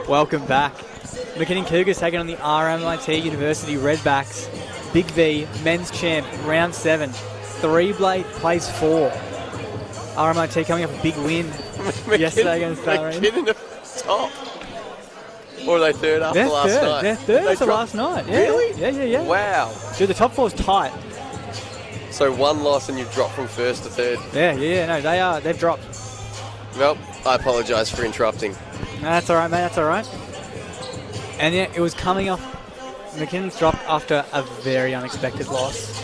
Welcome back. McKinnon Cougars taking on the RMIT University Redbacks. BigV men's champ, round 7. 3-blade place 4. RMIT coming off a big win yesterday against Ballerine. McKinnon at top. Or are they third after last night? They're third after last night. Yeah. Really? Yeah. Wow. So the top 4 is tight. So one loss and you've dropped from first to third. Yeah. No, they've dropped. Well, I apologise for interrupting. No, that's all right, mate. That's all right. And yeah, it was coming off. McKinnon's dropped after a very unexpected loss.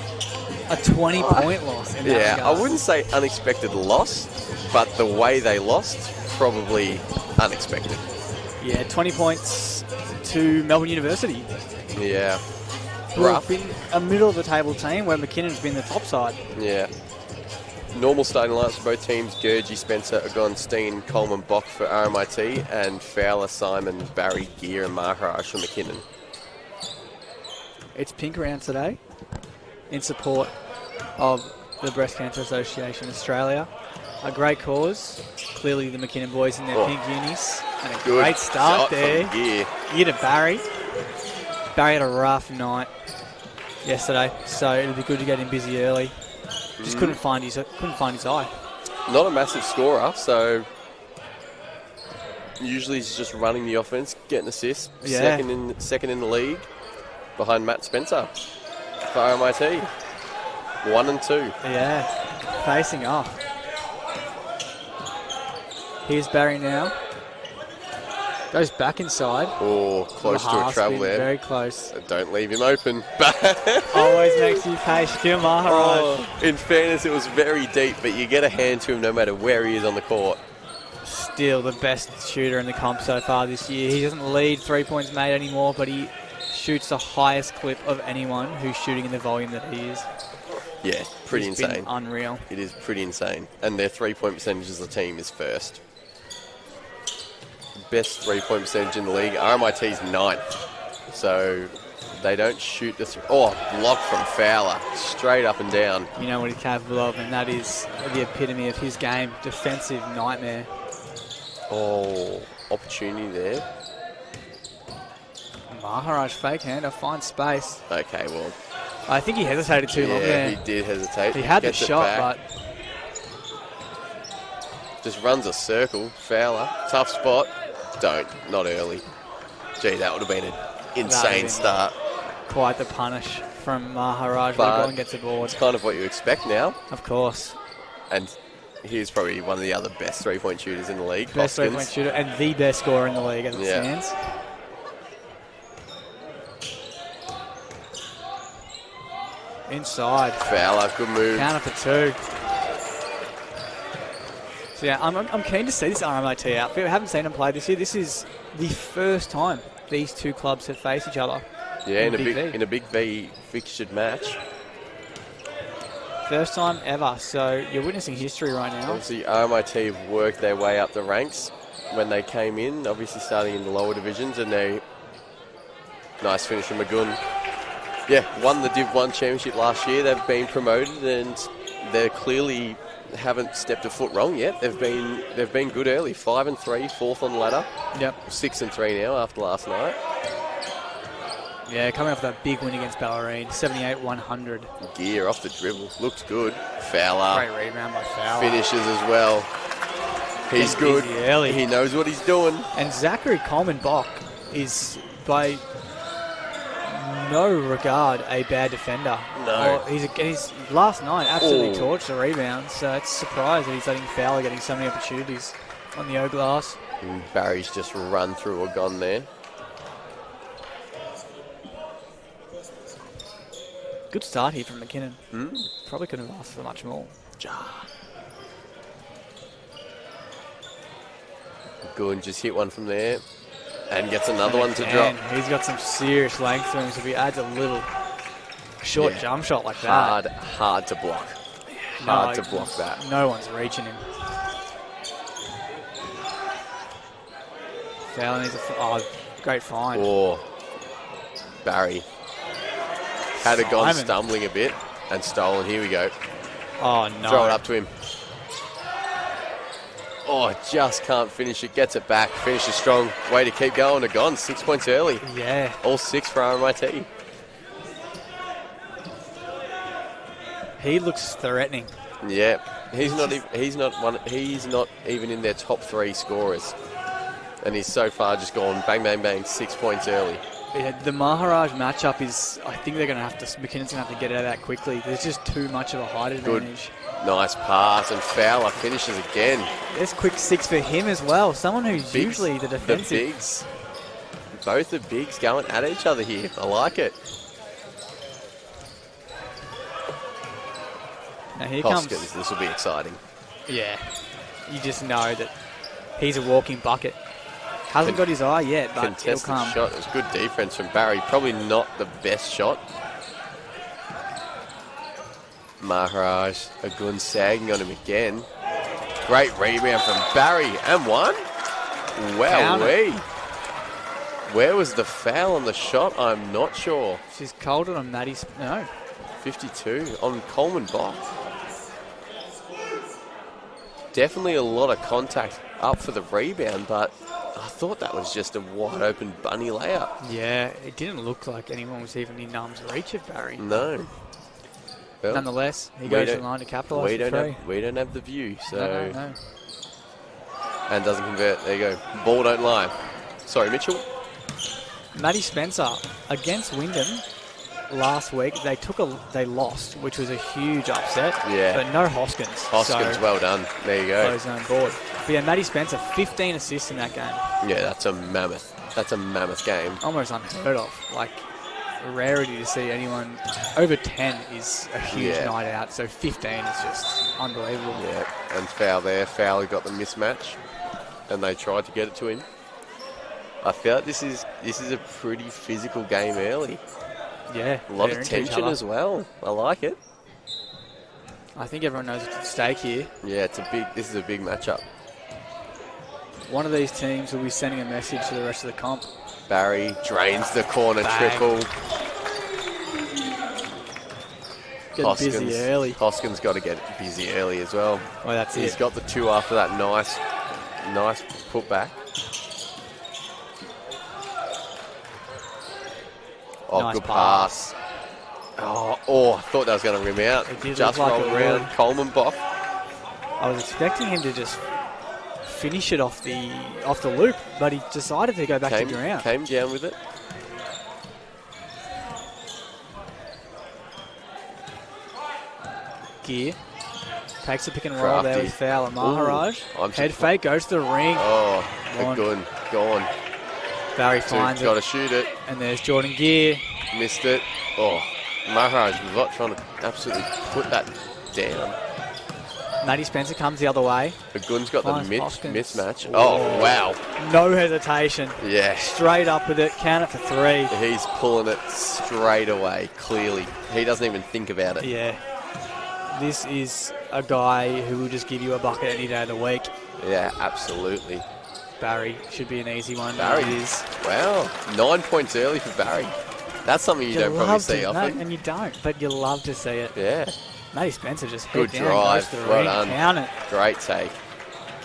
A 20-point loss. In that regard. I wouldn't say unexpected loss, but the way they lost, probably unexpected. Yeah, 20 points to Melbourne University. Yeah. Who have been a middle-of-the-table team where McKinnon's been the top side. Yeah. Normal starting lineups for both teams: Gurgey, Spencer, Agon, Steen, Coleman, Bock for RMIT, and Fowler, Simon, Barry, Gear, and Maharaj for McKinnon. It's Pink Round today in support of the Breast Cancer Association Australia. A great cause. Clearly the McKinnon boys in their pink unis. And a great start there. Gear to Barry. Barry had a rough night yesterday, so it'll be good to get him busy early. Just couldn't find his eye. Not a massive scorer, so usually he's just running the offense, getting assists. Yeah. Second in the league, behind Matt Spencer for RMIT. 1 and 2. Yeah, facing off. Here's Barry now. Goes back inside. Oh, close to a travel there. Very close. Don't leave him open. Always makes you pay. Shaquille Maharaj. In fairness, it was very deep, but you get a hand to him no matter where he is on the court. Still the best shooter in the comp so far this year. He doesn't lead 3 points made anymore, but he shoots the highest clip of anyone who's shooting in the volume that he is. Yeah, pretty insane. Been unreal. It is pretty insane. And their 3-point percentage as a team is first. Best 3-point percentage in the league. RMIT's 9th. So they don't shoot the block from Fowler. Straight up and down. You know what he's capable of, and that is the epitome of his game. Defensive nightmare. Oh, opportunity there. Maharaj fake hander, finds space. Okay, well. I think he hesitated too long there. Yeah, he did hesitate. He had the shot, but just runs a circle. Fowler, tough spot. Not early. Gee, that would have been an insane start. Quite the punish from Maharaj, but and gets aboard. It's kind of what you expect now. Of course. And he's probably one of the other best 3-point shooters in the league. Best 3-point shooter and the best scorer in the league as it stands. Inside. Fowler, good move. Counter for 2. So yeah, I'm keen to see this RMIT outfit. We haven't seen them play this year. This is the first time these two clubs have faced each other. Yeah, in a BigV fixtured match. First time ever. So you're witnessing history right now. Obviously, RMIT have worked their way up the ranks when they came in. Obviously, starting in the lower divisions, and they nice finish from Magun. Yeah, won the Div 1 championship last year. They've been promoted, and they're clearly haven't stepped a foot wrong yet. They've been good early. 5 and 3, 4th on the ladder. Yep. 6 and 3 now after last night. Yeah, coming off that big win against Ballerine, 78-100. Gear off the dribble, looked good. Fowler. Great rebound by Fowler. Finishes as well. He's good. Early. He knows what he's doing. And Zachary Coleman Bock is by no regard a bad defender. No. He's last night absolutely torched the rebound, so it's a surprise that he's letting Fowler getting so many opportunities on the O-glass. And Barry's just run through or gone there. Good start here from McKinnon. Probably couldn't have asked for much more. Good, just hit one from there. And gets another one to drop. He's got some serious length to him, so if he adds a little short jump shot like that. Hard to block. Hard to block that. No one's reaching him. Fowler needs great find. Oh, Barry. Had it gone stumbling a bit and stolen. Here we go. Oh, no. Throw it up to him. Oh, just can't finish it. Gets it back. Finishes strong. Way to keep going. Gone. 6 points early. Yeah. All 6 for RMIT. He looks threatening. Yeah. He's not even in their top 3 scorers. And he's so far just gone bang, bang, bang, 6 points early. Yeah, the Maharaj matchup is, I think they're going to have to, McKinnon's going to have to get out of that quickly. There's just too much of a height advantage. Nice pass, and Fowler finishes again. There's quick 6 for him as well. Someone who's usually the defensive. The bigs. Both the bigs going at each other here. I like it. Now here Hoskins, comes. this will be exciting. Yeah. You just know that he's a walking bucket. Hasn't got his eye yet, but it'll come. Shot. It was good defense from Barry. Probably not the best shot. Maharaj, a gun sagging on him again. Great rebound from Barry, and one. Wowee. Where was the foul on the shot? I'm not sure. She's cold on Maddie's. No. 52 on Coleman Bach. Definitely a lot of contact up for the rebound, but I thought that was just a wide open bunny layup. Yeah, it didn't look like anyone was even in arm's reach of Barry. No. Well, nonetheless, he goes to the line to capitalise for free. We don't have the view, so... No. And doesn't convert. There you go. Ball don't lie. Sorry, Mitchell. Maddie Spencer against Wyndham last week. They lost, which was a huge upset. Yeah. But no Hoskins. Hoskins, so well done. There you go. Close zone board. But yeah, Maddie Spencer, 15 assists in that game. Yeah, that's a mammoth. That's a mammoth game. Almost unheard of. Like, a rarity to see anyone over 10 is a huge night out. So 15 is just unbelievable. Yeah, and foul there. Fowler got the mismatch, and they tried to get it to him. I feel like this is a pretty physical game early. Yeah, a lot of tension as well. I like it. I think everyone knows what's at stake here. Yeah, this is a big matchup. One of these teams will be sending a message to the rest of the comp. Barry drains the corner. Bang. Triple. Getting busy early. Hoskins got to get busy early as well. Well, that's it. He's got the 2 after that nice putback. Oh, nice good pass. Oh, I thought that was going to rim out. Just rolled around. Coleman Bach. I was expecting him to just finish it off the loop, but he decided to go back to ground. Came down with it. Gear takes a pick and roll there with Fowler. Maharaj. Head fake, goes to the ring. Oh, good. Gone. Barry finds it. Got to shoot it. And there's Jordan Gear. Missed it. Oh, Maharaj was not trying to absolutely put that down. Maddie Spencer comes the other way. The gun's got the mismatch. Oh, wow. No hesitation. Yeah. Straight up with it. Count it for 3. He's pulling it straight away, clearly. He doesn't even think about it. Yeah. This is a guy who will just give you a bucket any day of the week. Yeah, absolutely. Barry should be an easy one. Barry is. Wow. 9 points early for Barry. That's something you don't probably see often. No, and you don't, but you love to see it. Yeah. Maddie Spencer just good head drive. Down, goes to the ring, done. Count it. Great take.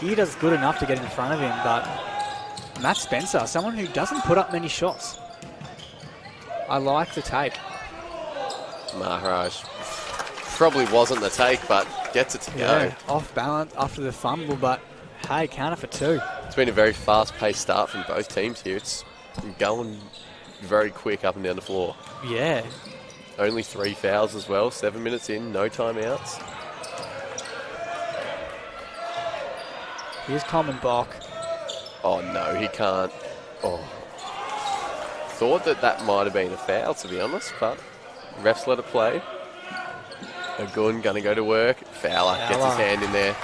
He does good enough to get in front of him, but Matt Spencer, someone who doesn't put up many shots. I like the take. Maharaj probably wasn't the take, but gets it to go. Off balance after the fumble, but hey, count it for 2. It's been a very fast-paced start from both teams here. It's going very quick up and down the floor. Yeah. Only 3 fouls as well. 7 minutes in, no timeouts. Here's Coleman Bach. Oh, no, he can't. Oh. Thought that might have been a foul, to be honest, but refs let it play. Agun going to go to work. Fowler gets his hand in there.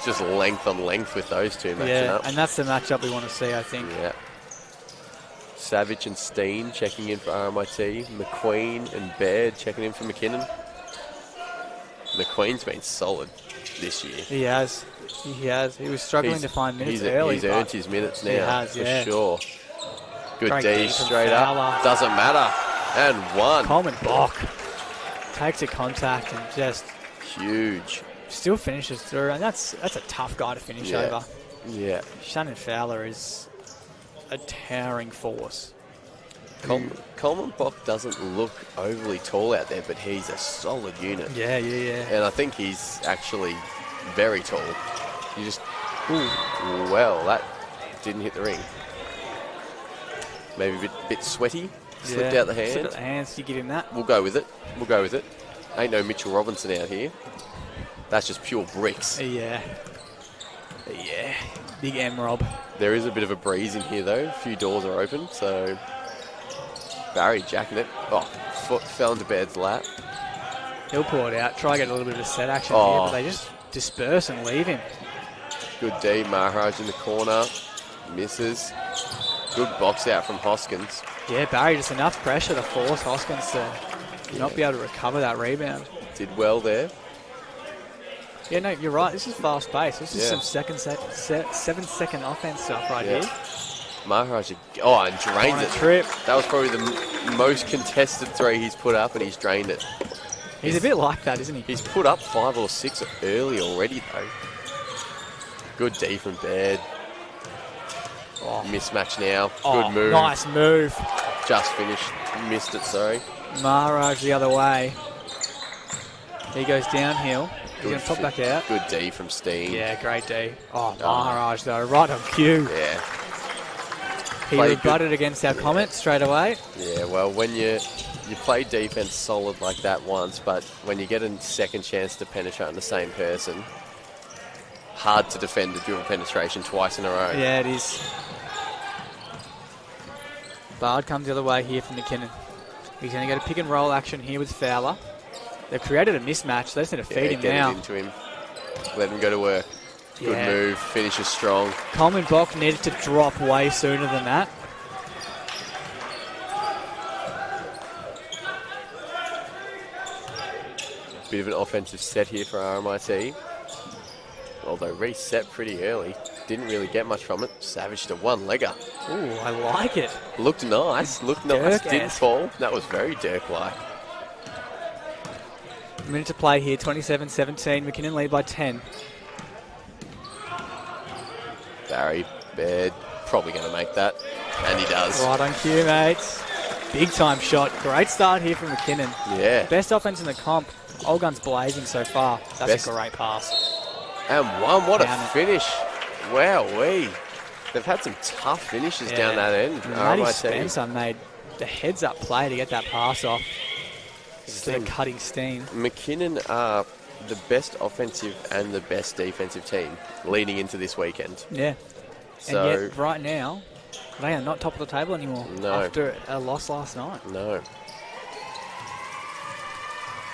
Just length on length with those two matching up. And that's the matchup we want to see, I think. Yeah. Savage and Steen checking in for RMIT. McQueen and Baird checking in for McKinnon. McQueen's been solid this year. He has. He was struggling to find minutes early. He's earned his minutes now, for sure. Good Great D straight up. Doesn't matter. And 1. Coleman Bach takes a contact and just... Huge. still finishes through, and that's a tough guy to finish over. Yeah. Shannon Fowler is a towering force. Coleman Bock doesn't look overly tall out there, but he's a solid unit. Yeah. And I think he's actually very tall. You just... Ooh, well, that didn't hit the ring. Maybe a bit sweaty. Slipped out the hand. Slipped out the hands. You give him that. We'll go with it. Ain't no Mitchell Robinson out here. That's just pure bricks. Yeah. Big M Rob. There is a bit of a breeze in here, though. A few doors are open, so... Barry jacking it. Oh, foot fell into Baird's lap. He'll pull it out. Try to get a little bit of a set action here, but they just disperse and leave him. Good D. Maharaj in the corner. Misses. Good box out from Hoskins. Yeah, Barry, just enough pressure to force Hoskins to not be able to recover that rebound. Did well there. Yeah, no, you're right. This is fast pace. This is some 7-second offense stuff right here. Maharaj, and drains it. Trip. That was probably the most contested three he's put up, and he's drained it. He's a bit like that, isn't he? He's put up 5 or 6 early already, though. Good D from Baird. Mismatch now. Good move. Nice move. Just finished. Missed it, sorry. Maharaj the other way. He goes downhill. He's going to pop back out. Good D from Steen. Yeah, great D. Maharaj, though, right on cue. Yeah. He rebutted against our comment straight away. Yeah, well, when you play defense solid like that once, but when you get a second chance to penetrate on the same person, hard to defend the dribble penetration twice in a row. Yeah, it is. Bard comes the other way here from McKinnon. He's going to get a pick and roll action here with Fowler. They've created a mismatch. They just need to feed him now. Get it into him. Let him go to work. Good move. Finishes strong. Coleman Bock needed to drop way sooner than that. Bit of an offensive set here for RMIT. Although reset pretty early. Didn't really get much from it. Savage to one-legger. Ooh, I like it. Looked nice. Didn't fall. That was very Dirk-like. A minute to play here. 27-17. McKinnon lead by 10. Barry, Baird, probably going to make that. And he does. Right on cue, mates. Big time shot. Great start here from McKinnon. Yeah. Best offense in the comp. All guns blazing so far. That's a great pass. And what a finish. Wowee. They've had some tough finishes down that end. Matty Spencer made the heads-up play to get that pass off. Instead of cutting steam. McKinnon are the best offensive and the best defensive team leading into this weekend. Yeah. So, and yet, right now, they are not top of the table anymore. No. After a loss last night. No.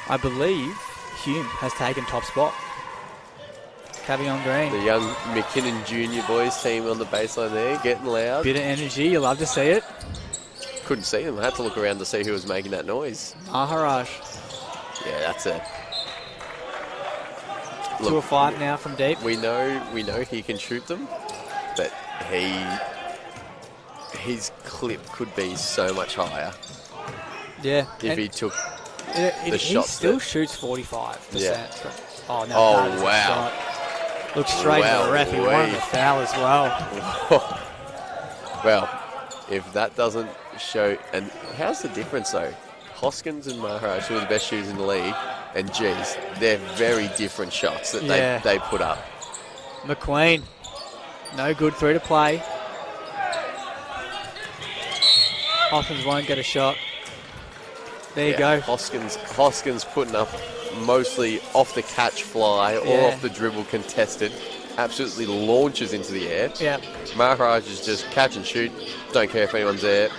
I believe Hume has taken top spot. Cavion Green. The young McKinnon Junior boys team on the baseline there, getting loud. Bit of energy, you love to see it. Couldn't see them. I had to look around to see who was making that noise. Maharaj. Yeah, that's it. 2 of 5 now from deep. We know he can shoot them, but his clip could be so much higher. Yeah. If he took the he shot. He still shoots 45%. Yeah. Oh, no. Oh, wow. Looks straight at the ref. He won the foul as well. Well, if that doesn't show... And how's the difference, though? Hoskins and Maharaj, who are the best shooters in the league, and geez, they're very different shots that they put up. McQueen, no good, 3 to play. Hoskins won't get a shot. There you go. Hoskins putting up mostly off the catch fly or off the dribble contested. Absolutely launches into the air. Yeah. Maharaj is just catch and shoot. Don't care if anyone's there.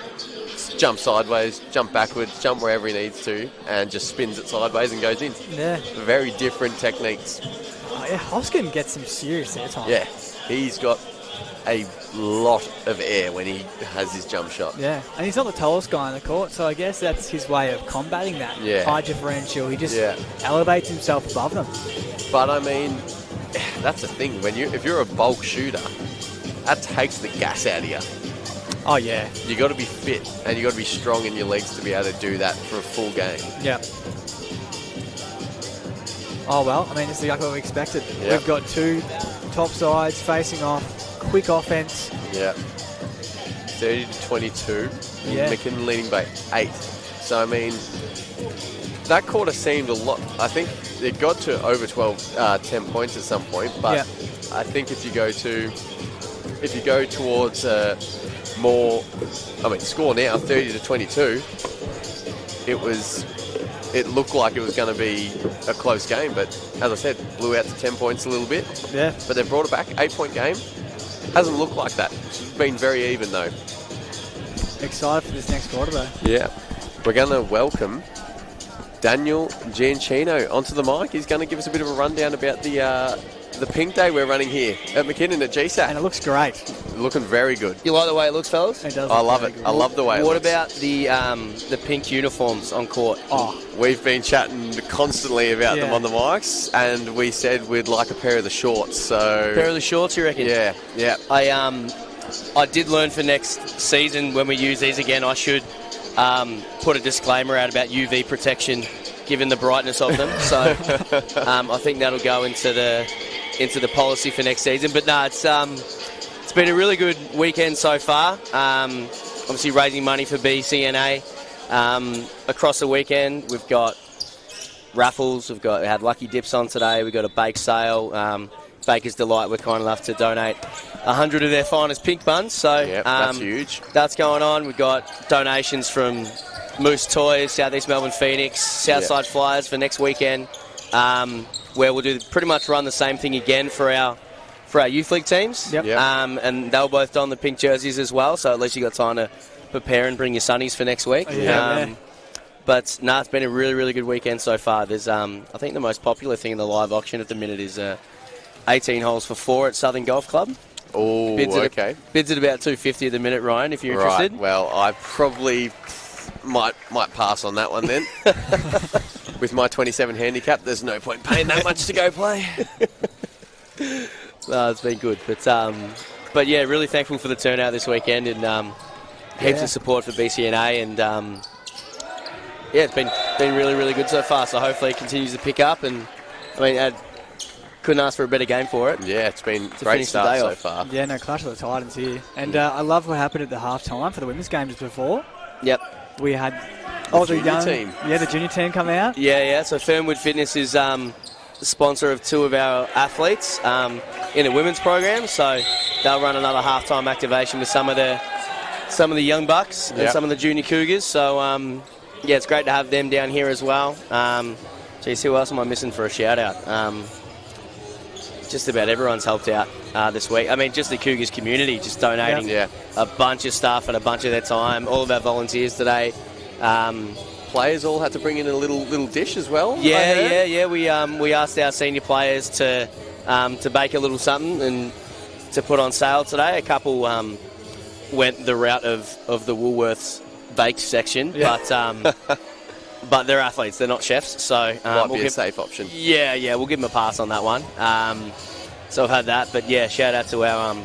Jump sideways, jump backwards, jump wherever he needs to, and just spins it sideways and goes in. Yeah. Very different techniques. Oh, yeah, Hoskins gets some serious airtime. Yeah. He's got a lot of air when he has his jump shot. Yeah, and he's not the tallest guy on the court, so I guess that's his way of combating that high differential. He just elevates himself above them. But I mean, that's the thing. If you're a bulk shooter, that takes the gas out of you. Oh yeah. You got to be fit and you got to be strong in your legs to be able to do that for a full game. Yeah. Oh, well, I mean, it's exactly what we expected. Yep. We've got two top sides facing off, quick offense. Yeah. 30 to 22. Yeah. McKinnon leading by 8. So, I mean, that quarter seemed a lot. I think it got to over 10 points at some point. But I think if you go towards more, I mean, score now 30 to 22. It looked like it was going to be a close game, but as I said, blew out to 10 points a little bit. Yeah. But they've brought it back, 8-point game. Hasn't looked like that. It's been very even though. Excited for this next quarter though. Yeah. We're going to welcome Daniel Giancino onto the mic. He's going to give us a bit of a rundown about the pink day we're running here at McKinnon at GSAC. And it looks great. Looking very good. You like the way it looks, fellas? It does. I love it. I love the way it looks. What about the pink uniforms on court? Oh, We've been chatting constantly about them on the mics, and we said we'd like a pair of the shorts. So Pair of the shorts, you reckon? yeah. I did learn for next season when we use these again, I should put a disclaimer out about UV protection, given the brightness of them. So I think that'll go into the policy for next season. But no, it's been a really good weekend so far. Obviously raising money for BCNA. Across the weekend, we've got raffles. We had lucky dips on today. We've got a bake sale. Baker's Delight were kind enough to donate 100 of their finest pink buns. So that's huge. That's going on. We've got donations from Moose Toys, Southeast Melbourne Phoenix, Southside Flyers for next weekend, where we'll pretty much run the same thing again for our youth league teams. Yep. And they'll both don the pink jerseys as well. So at least you got time to prepare and bring your sunnies for next week. But no, it's been a really, really good weekend so far. There's, I think the most popular thing in the live auction at the minute is 18 holes for 4 at Southern Golf Club. Oh, okay. Bids at about $250 at the minute, Ryan, if you're interested. Right, well, I probably might pass on that one then. With my 27 handicap, there's no point paying that much to go play. No, it's been good. But yeah, really thankful for the turnout this weekend and heaps of support for BCNA. And it's been really, really good so far. So hopefully it continues to pick up. And I mean, couldn't ask for a better game for it. Yeah, it's been a great start so far. Yeah, no, clash of the Titans here. And I love what happened at the half-time for the women's games before. Yep. We had the junior team. Yeah, the junior team come out. Yeah. So Fernwood Fitness is the sponsor of 2 of our athletes in the women's program. So they'll run another half-time activation with some of the young bucks and some of the junior cougars. So it's great to have them down here as well. Geez, who else am I missing for a shout-out? Just about everyone's helped out this week. I mean, just the Cougars community, just donating a bunch of stuff and a bunch of their time. All of our volunteers today. Players all had to bring in a little dish as well. Yeah. We asked our senior players to bake a little something and to put on sale today. A couple went the route of the Woolworths baked section, but they're athletes, they're not chefs, so might be a safe option. Yeah, we'll give them a pass on that one. So I've had that, but yeah, shout out to our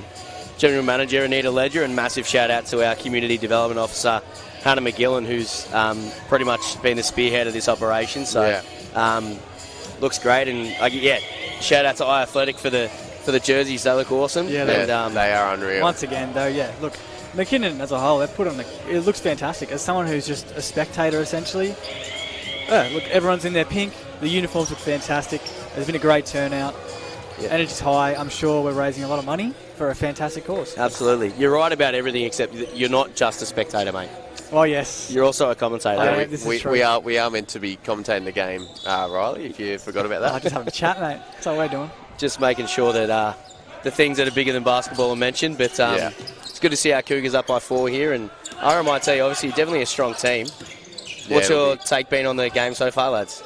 General Manager Anita Ledger, and massive shout out to our Community Development Officer Hannah McGillen, who's pretty much been the spearhead of this operation. So looks great, and shout out to iAthletic for the jerseys. They look awesome. Yeah, they are unreal. Once again, though, look. McKinnon as a whole, they've put on it looks fantastic. As someone who's just a spectator, essentially, look, everyone's in their pink. The uniforms look fantastic. There's been a great turnout. Energy's high. I'm sure we're raising a lot of money for a fantastic cause. Absolutely. You're right about everything, except that you're not just a spectator, mate. Oh, yes. You're also a commentator. We are meant to be commentating the game, Riley, if you forgot about that. Just having a chat, mate. That's all we're doing. Just making sure that the things that are bigger than basketball are mentioned, but it's good to see our Cougars up by 4 here, and RMIT, obviously, definitely a strong team. What's your take been on the game so far, lads?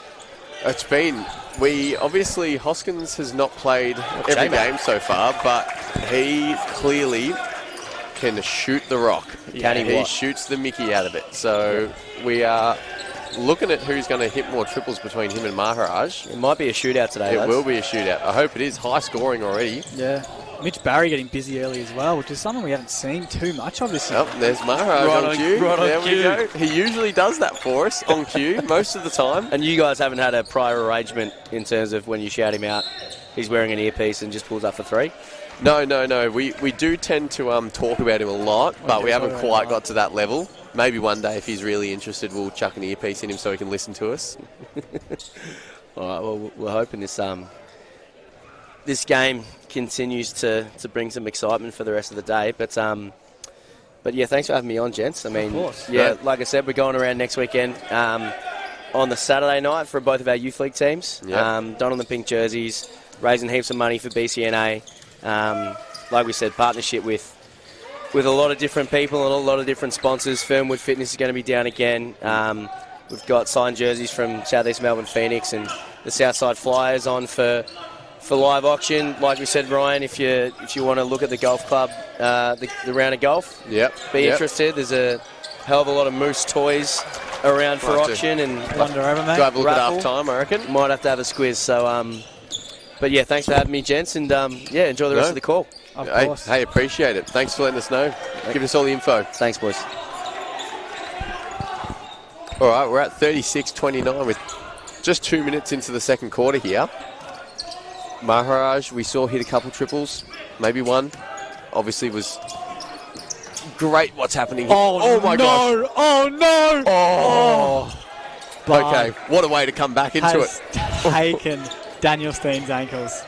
It's been... Hoskins has not played every game so far, but he clearly can shoot the rock. He shoots the mickey out of it. So we are looking at who's going to hit more triples between him and Maharaj. It might be a shootout today, It will be a shootout. I hope it is. High scoring already. Yeah. Mitch Barry getting busy early as well, which is something we haven't seen too much of this year. Oh, there's Maharaj on cue. There we go. He usually does that for us on cue most of the time. And you guys haven't had a prior arrangement in terms of when you shout him out, he's wearing an earpiece and just pulls up for 3? No. We do tend to talk about him a lot, but we haven't quite got to that level. Maybe one day, if he's really interested, we'll chuck an earpiece in him so he can listen to us. All right, well, we're hoping this game continues to bring some excitement for the rest of the day. But yeah, thanks for having me on, gents. I mean, of course. Yeah, like I said, we're going around next weekend on the Saturday night for both of our youth league teams. Yep. Don on the pink jerseys, raising heaps of money for BCNA. Like we said, partnership with a lot of different people and a lot of different sponsors. Fernwood Fitness is going to be down again. We've got signed jerseys from Southeast Melbourne Phoenix and the Southside Flyers on for live auction. Like we said, Ryan, if you want to look at the golf club, the round of golf, be interested. There's a hell of a lot of Moose toys around for auction and wander over, mate. Go have a look at half time, I reckon. Might have to have a squiz. So, but yeah, thanks for having me, gents, and yeah, enjoy the rest of the call. Of course. Hey, appreciate it. Thanks for letting us know. Giving us all the info. Thanks, boys. All right, we're at 36-29 with just 2 minutes into the second quarter here. Maharaj, we saw hit a couple triples, maybe one. Obviously was great what's happening here. Oh my gosh. Oh no! Oh. Okay, what a way to come back into it. Taken Daniel Steen's ankles.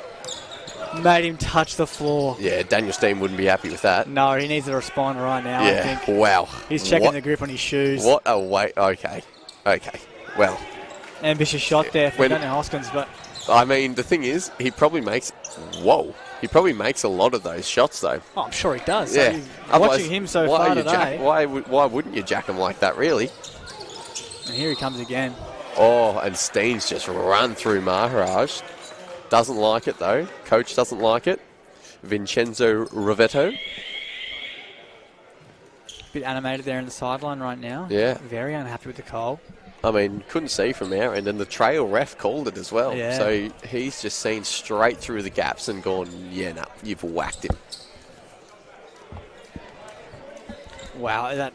Made him touch the floor. Yeah, Daniel Steen wouldn't be happy with that. No, he needs to respond right now, I think. Wow. He's checking the grip on his shoes. What a way. Okay. Well. Ambitious shot there for Daniel Hoskins, but... I mean, the thing is, he probably makes a lot of those shots, though. Oh, I'm sure he does. Yeah. So watching him so far today. Why wouldn't you jack him like that, really? And here he comes again. Oh, and Steen's just run through Maharaj. Doesn't like it, though. Coach doesn't like it. Vincenzo Rivetto. Bit animated there in the sideline right now. Yeah. Very unhappy with the call. I mean, couldn't see from our end, and the trail ref called it as well. Yeah. So he's just seen straight through the gaps and gone, yeah, no, you've whacked him. Wow, that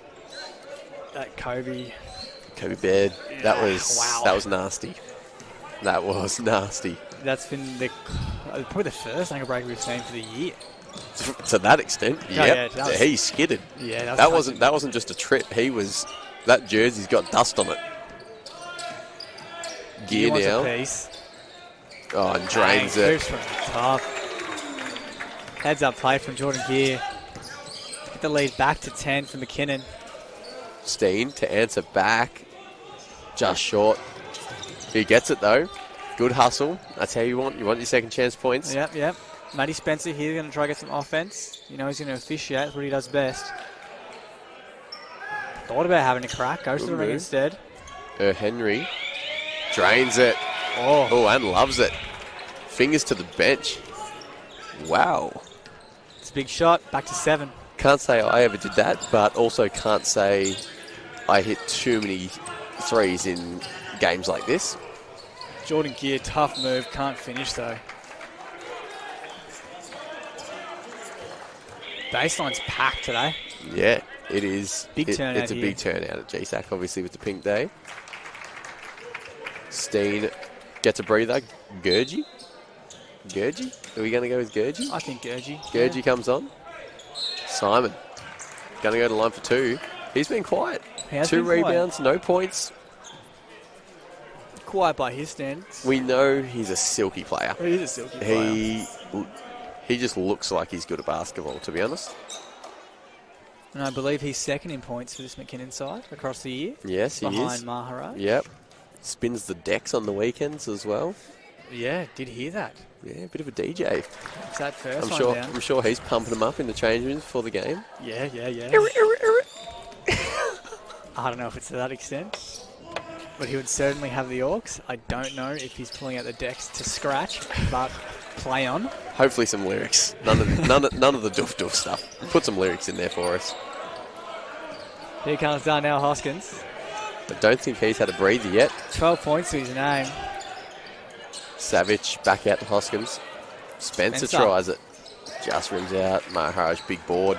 Kobe Baird, that wow. was nasty. That was nasty. That's been probably the first ankle break we've seen for the year. To that extent, yeah, he skidded. Yeah, that wasn't just a trip. That jersey's got dust on it. Gear now. Oh, and drains it. Tough. Heads up play from Jordan Gear. Get the lead back to 10 for McKinnon. Steen to answer back. Just short. He gets it though. Good hustle. That's how you want your second chance points. Yep. Matty Spencer here going to try to get some offense. You know he's going to officiate. That's what he does best. Thought about having a crack. Goes to the ring instead. Henry drains it. Oh, and loves it. Fingers to the bench. Wow. It's a big shot. Back to 7. Can't say I ever did that, but also can't say I hit too many threes in games like this. Jordan Gear, tough move. Can't finish though. Baseline's packed today. Yeah, it is. Big turnout It's a big turnout at GSAC, obviously, with the pink day. Steen gets a breather. Gurgie? Are we going to go with Gurgie? I think Gurgie. Gurgie comes on. Simon. Going to go to line for 2. He's been quiet. 2 rebounds, no points. Quiet by his standards. We know he's a silky player. He is a silky player. He just looks like he's good at basketball, to be honest. And I believe he's second in points for this McKinnon side across the year. Yes, he is. Behind Maharaj. Yep. Spins the decks on the weekends as well. Yeah, did hear that. Yeah, a bit of a DJ. It's that first I'm sure he's pumping them up in the change rooms for the game. Yeah. I don't know if it's to that extent, but he would certainly have the orcs. I don't know if he's pulling out the decks to scratch, but play on. Hopefully some lyrics. None of the doof stuff. Put some lyrics in there for us. Here comes Darnell Hoskins. I don't think he's had a breather yet. 12 points to his name. Savage back out to Hoskins. Spencer tries it. Just rims out. Maharaj, big board.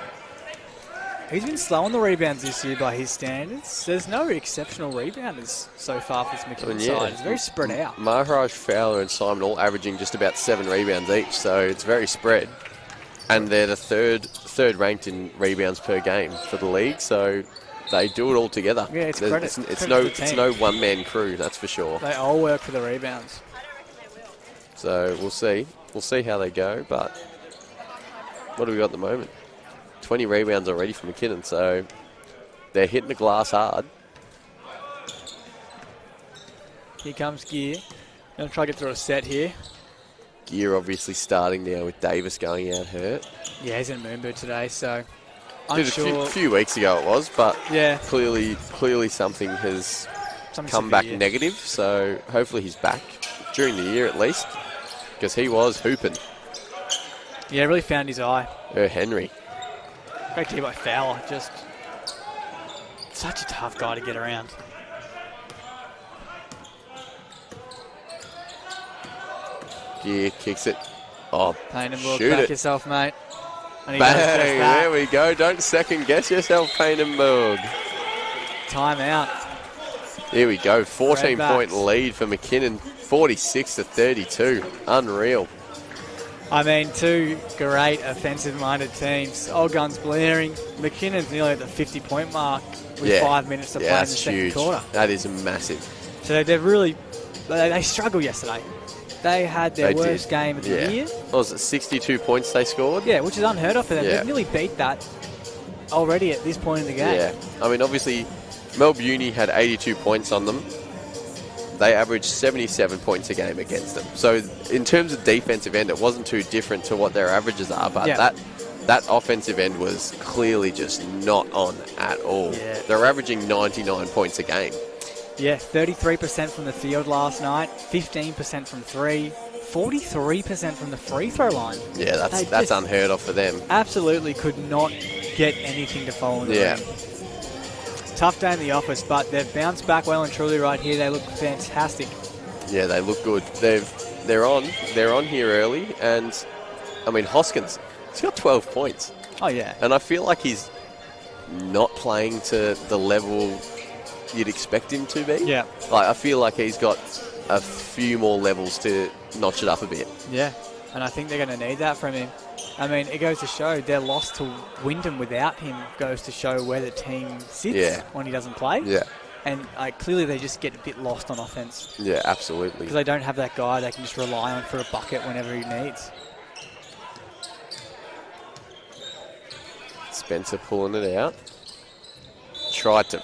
He's been slow on the rebounds this year by his standards. There's no exceptional rebounders so far for this McKinnon side. It's very spread out. Maharaj, Fowler and Simon all averaging just about 7 rebounds each, so it's very spread. And they're the third ranked in rebounds per game for the league, so they do it all together. Yeah, it's credit. It's no one-man crew, that's for sure. They all work for the rebounds. So we'll see. We'll see how they go, but what do we got at the moment? 20 rebounds already for McKinnon, so they're hitting the glass hard. Here comes Gear. Going to try to get through a set here. Gear obviously starting now with Davis going out hurt. Yeah, he's in Moonbird today, so Did a few weeks ago it was, but yeah, clearly something has come back negative, so hopefully he's back during the year at least, because he was hooping. Yeah, really found his eye. Henry. Great to hear by Fowler. Just such a tough guy to get around. Gear kicks it. Oh, Painenberg, shoot back it. yourself, mate. And he Bang, does just that. there we go. Don't second guess yourself, Painenberg. Time out. Here we go. 14-point Redbacks. lead for McKinnon. 46-32. Unreal. I mean, two great offensive-minded teams. All guns blaring. McKinnon's nearly at the 50-point mark with 5 minutes to play in the that's second huge. quarter. That is massive. So they've really... They struggled yesterday. They had their worst game of the year. What was it, 62 points they scored? Yeah, which is unheard of for them. Yeah. They've nearly beat that already at this point in the game. Yeah. I mean, obviously, Melbourne had 82 points on them. They averaged 77 points a game against them. So in terms of defensive end, it wasn't too different to what their averages are, but that offensive end was clearly just not on at all. Yeah. They're averaging 99 points a game. Yeah, 33% from the field last night, 15% from three, 43% from the free throw line. Yeah, that's unheard of for them. Absolutely could not get anything to fall in the rim. Tough day in the office, but they've bounced back well and truly right here. They look fantastic. Yeah, they look good. They're on here early, and I mean Hoskins, he's got 12 points. Oh yeah. And I feel like he's not playing to the level you'd expect him to be. Yeah. Like I feel like he's got a few more levels to notch it up a bit. Yeah, and I think they're going to need that from him. I mean, it goes to show their loss to Wyndham without him goes to show where the team sits when he doesn't play. Yeah. And clearly they just get a bit lost on offense. Yeah, absolutely. Because they don't have that guy they can just rely on for a bucket whenever he needs. Spencer pulling it out. Tried to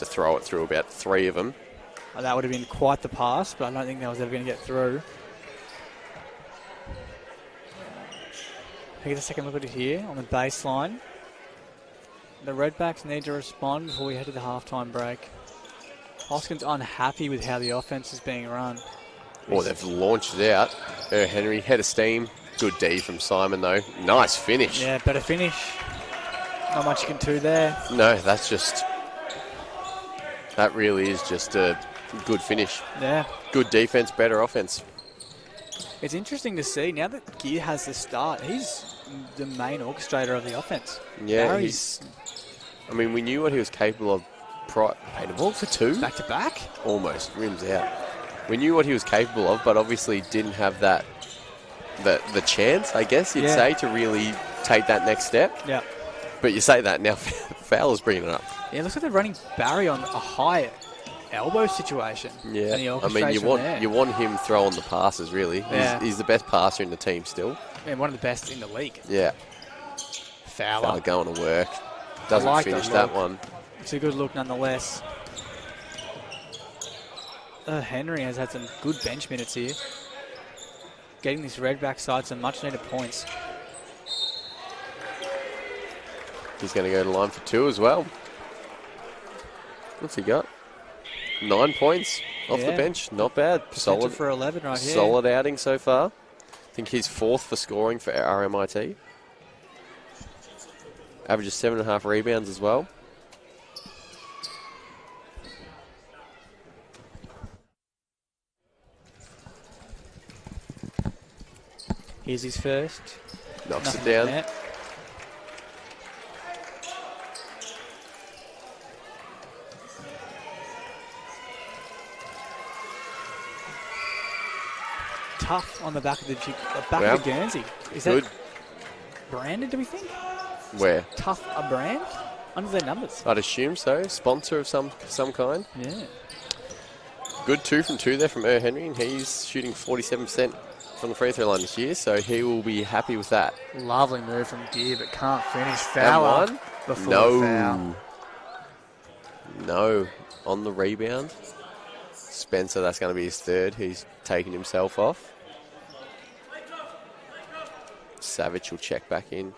throw it through about 3 of them. Well, that would have been quite the pass, but I don't think that was ever going to get through. Take a second look at it here on the baseline. The Redbacks need to respond before we head to the halftime break. Hoskins unhappy with how the offense is being run. Oh, they've launched it out. Henry, head of steam. Good D from Simon, though. Nice finish. Yeah, better finish. Not much you can do there. No, that really is just a good finish. Yeah. Good defense, better offense. It's interesting to see, now that Gear has the start, he's the main orchestrator of the offense. Yeah. I mean, we knew what he was capable of. Paid a ball for 2. Back to back? Almost. Rims out. We knew what he was capable of, but obviously didn't have that the chance, I guess you'd say, to really take that next step. Yeah. But you say that, now Fowler's bringing it up. Yeah, it looks like they're running Barry on a high elbow situation. Yeah, I mean, you want him throwing the passes, really. Yeah. He's the best passer in the team still. And one of the best in the league. Yeah. Fowler going to work. Doesn't finish that one. It's a good look nonetheless. Henry has had some good bench minutes here. Getting this Redback side some much needed points. He's going to go to line for 2 as well. What's he got? 9 points off the bench. Not bad. Solid for 11 right here. Solid outing so far. I think he's 4th for scoring for RMIT. Averages 7.5 rebounds as well. Here's Here's his first. Knocks Nothing it down. net. Tough on the back of the of the Guernsey. Is Good. that branded, do we think? Where? Tough a brand? Under their numbers. I'd assume so. Sponsor of some kind. Yeah. Good 2 from 2 there from Henry, and he's shooting 47% from the free throw line this year, so he will be happy with that. Lovely move from Gear, but can't finish. Foul And one? before No. the foul. No. On the rebound. Spencer, that's going to be his third. He's taken himself off. Savage will check back in.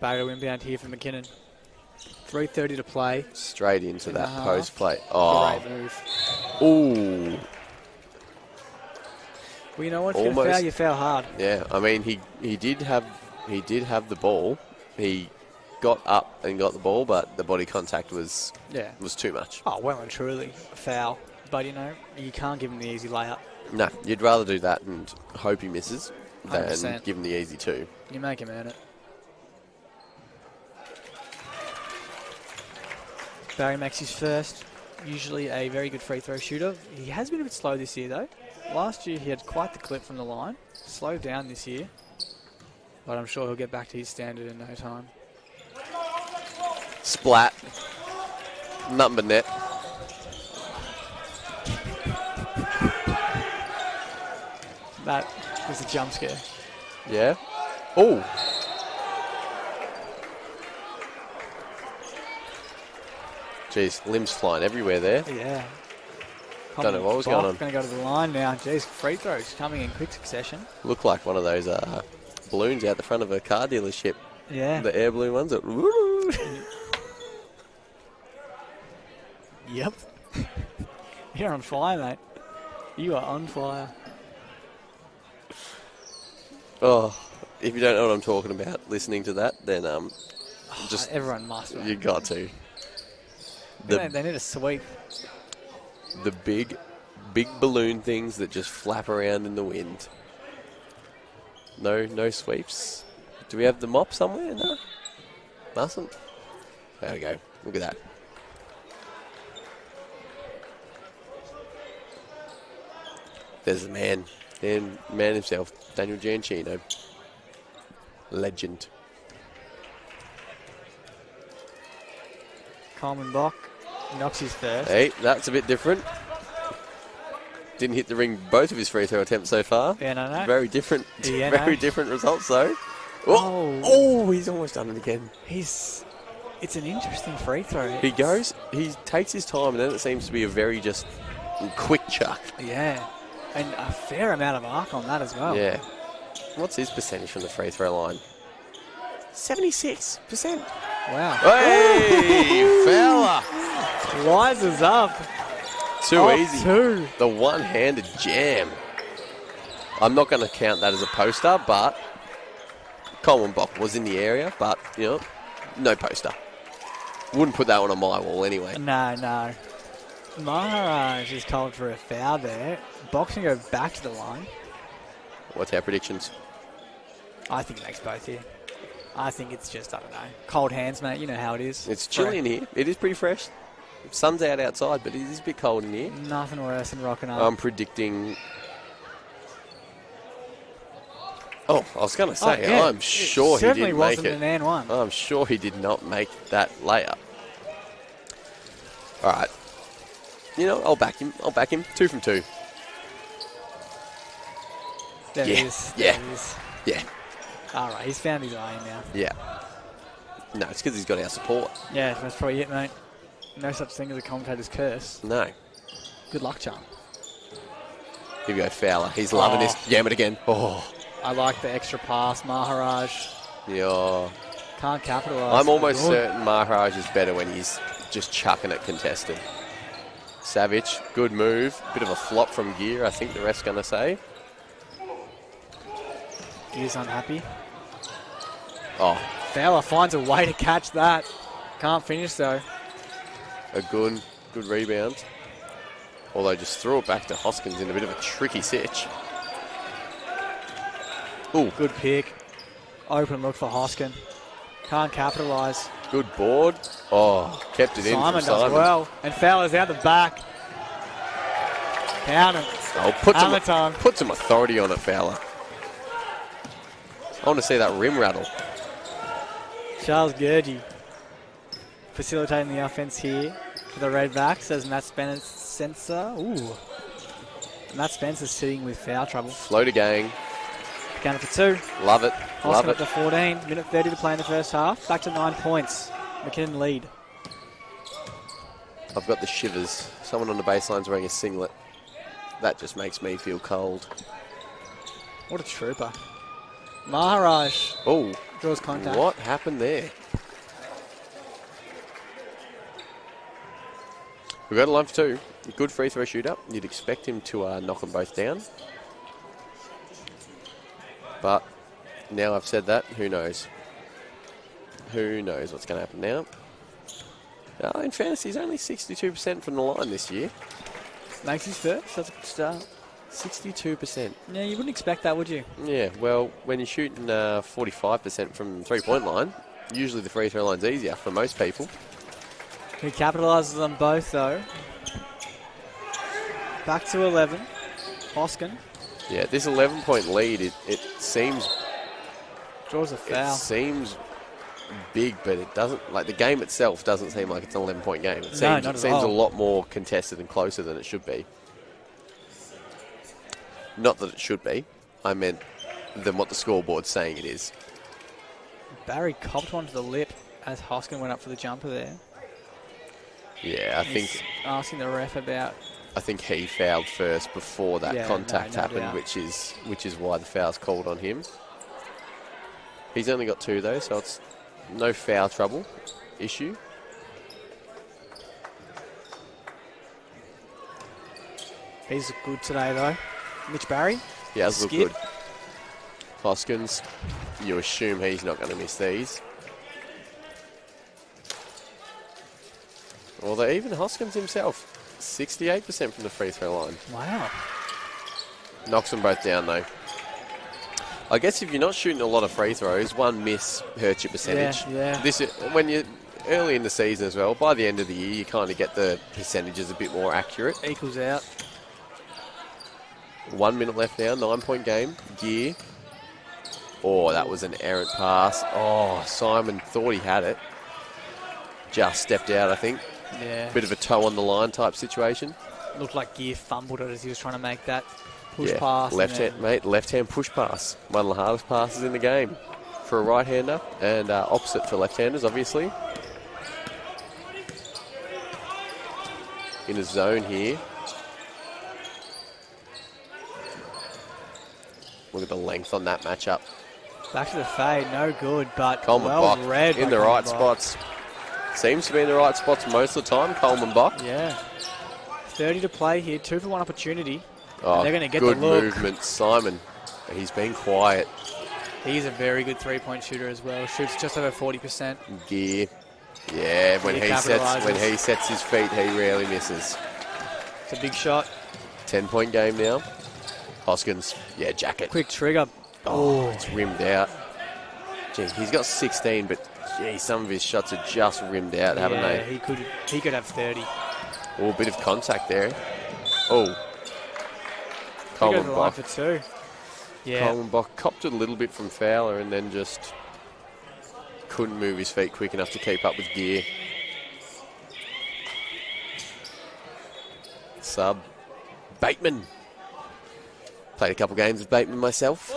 Barrow inbound here for McKinnon. 3:30 to play. Straight into that half. post play. Oh. Great move. Ooh. Well, you know what? If you're gonna foul, you foul hard. Yeah, I mean he did have the ball. He got up and got the ball, but the body contact was too much. Oh, well and truly a foul. But you know, you can't give him the easy layup. No, you'd rather do that and hope he misses than 100%. give him the easy 2. You make him earn it. Barry makes his first. Usually a very good free throw shooter. He has been a bit slow this year though. Last year he had quite the clip from the line. Slowed down this year. But I'm sure he'll get back to his standard in no time. Splat. Nothing but net. That was a jump scare. Yeah. Oh. Jeez, limbs flying everywhere there. Yeah. Don't know what was going on. Going to go to the line now. Jeez, free throws coming in quick succession. Looked like one of those balloons out the front of a car dealership. Yeah. The air balloon ones. Yep. You're on fire, mate. You are on fire. Oh, if you don't know what I'm talking about, listening to that, then just everyone must. You got to. They need a sweep. The big balloon things that just flap around in the wind. No sweeps. Do we have the mop somewhere? No. Mustn't. There we go. Look at that. There's the man. Man himself, Daniel Giancino. Legend. Coleman Bock knocks his first. Hey, that's a bit different. Didn't hit the ring both of his free throw attempts so far. Yeah, no. Very different. Yeah, very different results though. Oh, he's almost done it again. It's an interesting free throw. He takes his time, and then it seems to be a very just quick chuck. Yeah, and a fair amount of arc on that as well. Yeah. What's his percentage from the free throw line? 76%. Wow. Hey, fella. Rises up. Too easy. 2. The one-handed jam. I'm not going to count that as a poster, but Coleman Bock was in the area, but, you know, no poster. Wouldn't put that one on my wall anyway. No. Maharaj is called for a foul there. Bock's going to go back to the line. What's our predictions? I think he makes both here. I think it's just, I don't know, cold hands, mate. You know how it is. It's chilly in here. It is pretty fresh. Sun's out outside, but it is a bit cold in here. Nothing worse than rocking up. I'm predicting... Oh, I was going to say, yeah. I'm sure he didn't make it. Certainly wasn't an and one. I'm sure he did not make that layup. All right. You know, I'll back him. 2 from 2. There Yeah. it is. Yeah. There it is. Yeah. All right, he's found his eye now. Yeah. No, it's because he's got our support. Yeah, that's probably it, mate. No such thing as a commentator's curse. No. Good luck, chum. Here we go, Fowler. He's loving this. Jam it again. Oh. I like the extra pass, Maharaj. Yeah. Can't capitalise. I'm almost certain Maharaj is better when he's just chucking it contested. Savage, good move. Bit of a flop from Gear, I think the rest's going to say. Gear's unhappy. Oh. Fowler finds a way to catch that. Can't finish, though. A good rebound. Although just threw it back to Hoskins in a bit of a tricky sitch. Ooh. Good pick. Open look for Hoskin. Can't capitalise. Good board. Oh, kept it in from Simon Simon. does well. And Fowler's out the back. Count him. Oh, put some authority on it, Fowler. I want to see that rim rattle. Charles Gurgey facilitating the offense here for the Redbacks as Matt Spencer. Ooh. Matt Spencer's sitting with foul trouble. Floater gang. Counted for 2. Love it. Love Hoskin it. up to 14. Minute 30 to play in the first half. Back to 9 points. McKinnon lead. I've got the shivers. Someone on the baseline's wearing a singlet. That just makes me feel cold. What a trooper. Maharaj Oh, draws contact. what happened there? We've got a line for 2. Good free throw shooter. You'd expect him to knock them both down. But now I've said that, who knows? Who knows what's going to happen now? In fairness, he's only 62% from the line this year. Makes his first. That's a good start. 62%. Yeah, you wouldn't expect that, would you? Yeah, well, when you're shooting 45% from the three-point line, usually the free throw line's easier for most people. He capitalises on both, though. Back to 11. Hoskin Yeah, this 11-point lead, it seems... draws a foul. It seems big, but it doesn't... Like, the game itself doesn't seem like it's an 11-point game. It No, not at seems all. a lot more contested and closer than it should be. Not that it should be. I meant than what the scoreboard's saying it is. Barry copped one to the lip as Hoskin went up for the jumper there. Yeah, I He's think... asking the ref about... I think he fouled first before that Yeah, contact no happened, doubt. which is why the foul's called on him. He's only got 2 though, so it's no foul trouble issue. He's good today, though. Mitch Barry. He has looked Skip. good. Hoskins, you assume he's not going to miss these. Although even Hoskins himself, 68% from the free throw line. Wow. Knocks them both down though. I guess if you're not shooting a lot of free throws, one miss hurts your percentage. Yeah. This when you're early in the season as well, by the end of the year, you kind of get the percentages a bit more accurate. Equals out. 1 minute left now, 9-point game. Gear. Oh, that was an errant pass. Oh, Simon thought he had it. Just stepped out, I think. Yeah. Bit of a toe on the line type situation. Looked like Gear fumbled it as he was trying to make that push pass. Left hand, mate, left hand push pass. One of the hardest passes in the game for a right hander and opposite for left handers, obviously. In a zone here. Look at the length on that matchup. Back to the fade, no good, but Coleman well Bach read in by the right Coleman Bach. spots. Seems to be in the right spots most of the time, Coleman Bach. Yeah. 30 to play here, 2 for 1 opportunity. Oh, And they're going to get good the look. movement, Simon. He's been quiet. He's a very good three-point shooter as well. Shoots just over 40%. Gear. Yeah, when Gear he sets his feet, he rarely misses. It's a big shot. 10-point game now. Hoskins, yeah, jacket. Quick trigger. Oh, it's rimmed out. Gee, he's got 16, but gee, some of his shots are just rimmed out, haven't Yeah, they? he could have 30. Oh, a bit of contact there. Oh. He goes Coleman to the line Bach. for 2. Yeah. Coleman Bach copped it a little bit from Fowler and then just couldn't move his feet quick enough to keep up with Gear. Sub. Bateman. Played a couple games with Bateman myself.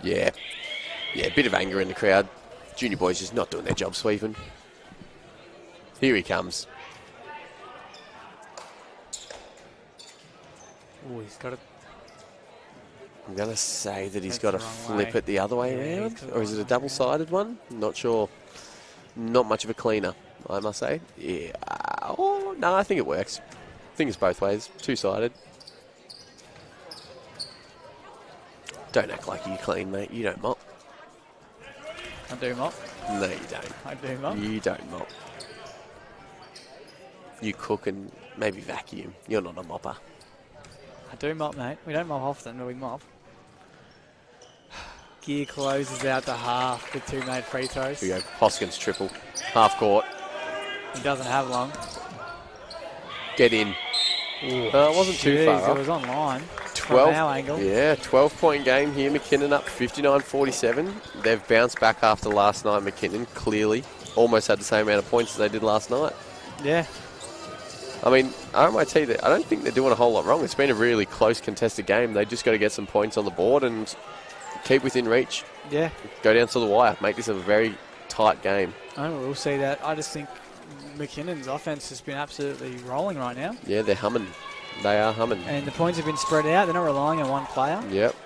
Yeah. Yeah, a bit of anger in the crowd. Junior boys just not doing their job sweeping. Here he comes. Oh, he's got it. I'm going to say that he's That's got to the wrong flip way. it the other way Yeah, around. he's got it Or is it a wrong way double-sided one? Not sure. Not much of a cleaner, I must say. Yeah. Oh, no, I think it works. I think it's both ways. Two-sided. Don't act like you clean, mate. You don't mop. I do mop. No, you don't. I do mop. You don't mop. You cook and maybe vacuum. You're not a mopper. I do mop, mate. We don't mop often, but we mop. Gear closes out to half with 2 made free throws. Here we go. Hoskins triple. Half court. He doesn't have long. Get in. It wasn't too far It off. was online. 12. From our angle. Yeah, 12-point game here. McKinnon up 59-47. They've bounced back after last night, McKinnon, clearly. Almost had the same amount of points as they did last night. Yeah. I mean, RMIT, I don't think they're doing a whole lot wrong. It's been a really close, contested game. They just got to get some points on the board and keep within reach. Yeah. Go down to the wire. Make this a very tight game. I will see that. I just think McKinnon's offense has been absolutely rolling right now. Yeah, they're humming. They are humming. And the points have been spread out. They're not relying on one player. Yep,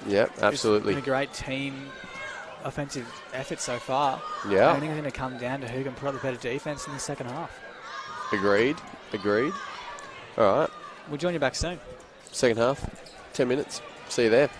absolutely. It's been a great team offensive effort so far. Yeah. I think it's going to come down to who can put up the better defense in the second half. Agreed. All right. We'll join you back soon. Second half, 10 minutes. See you there.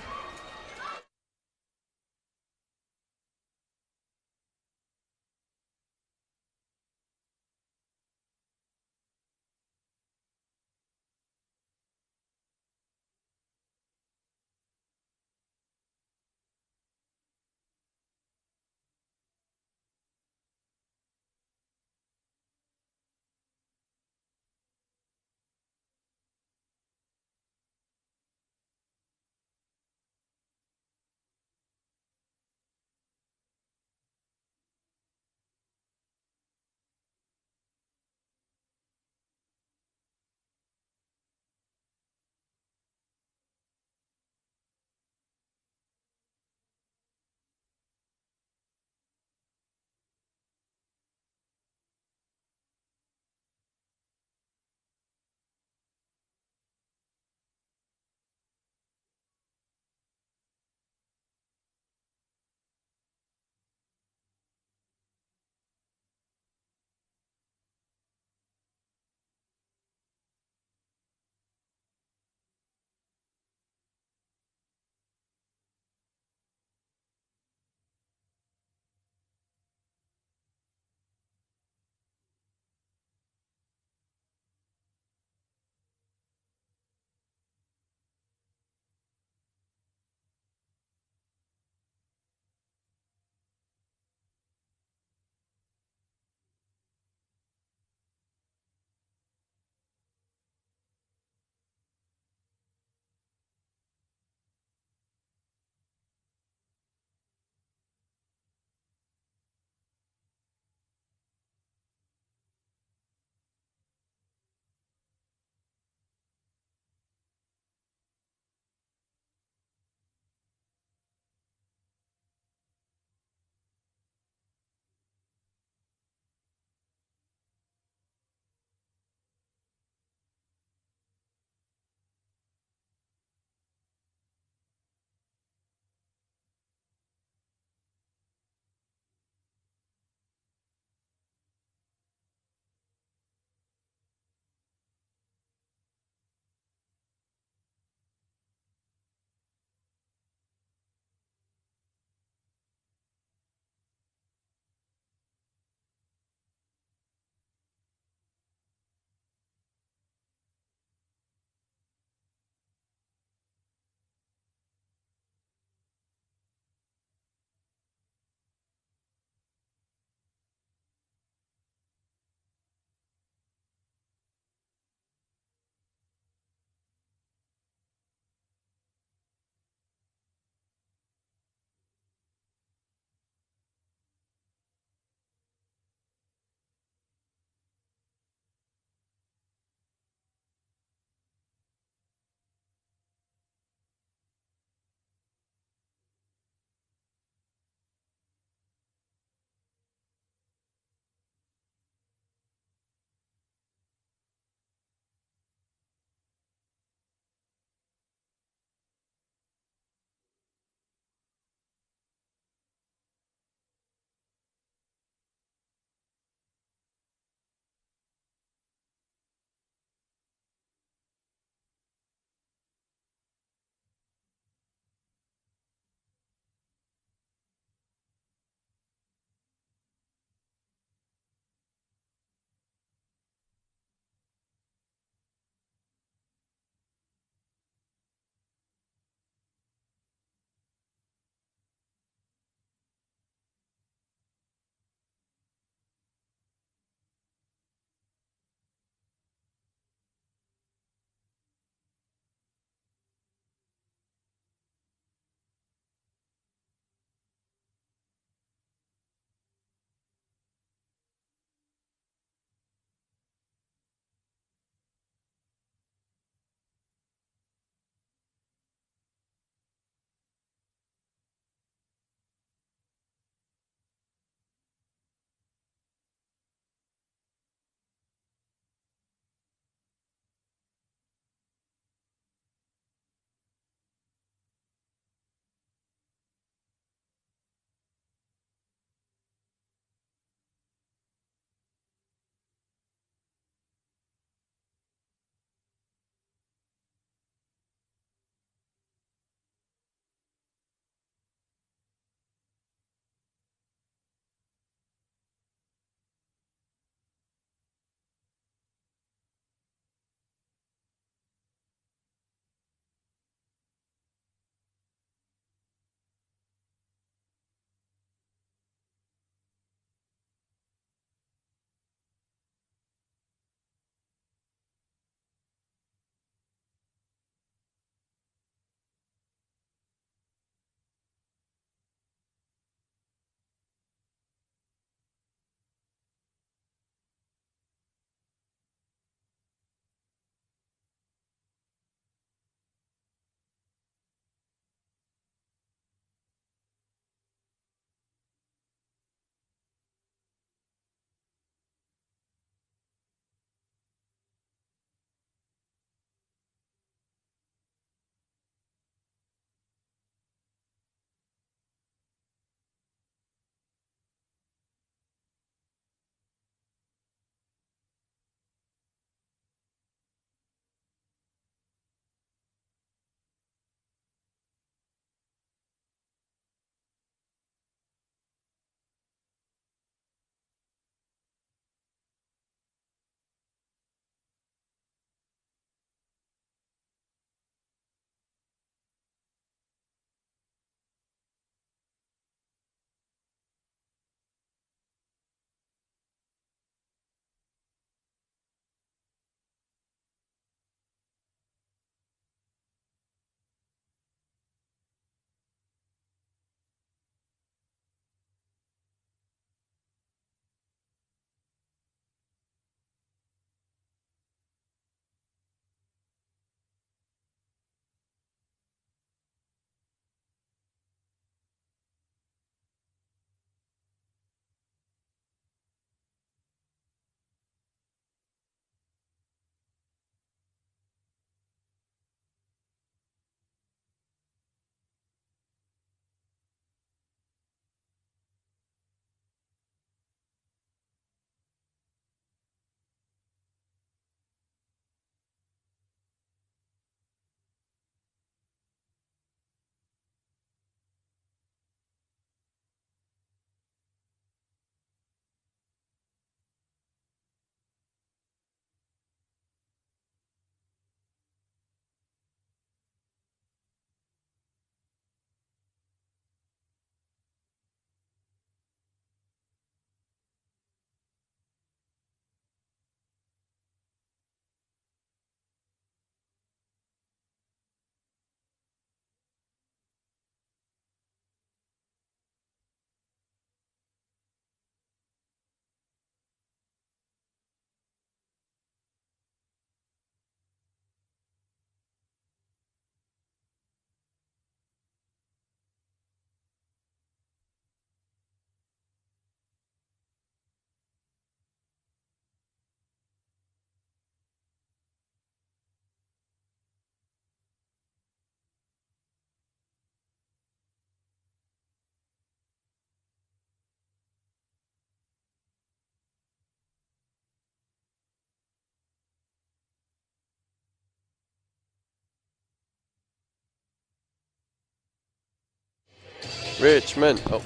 Richmond. Oh,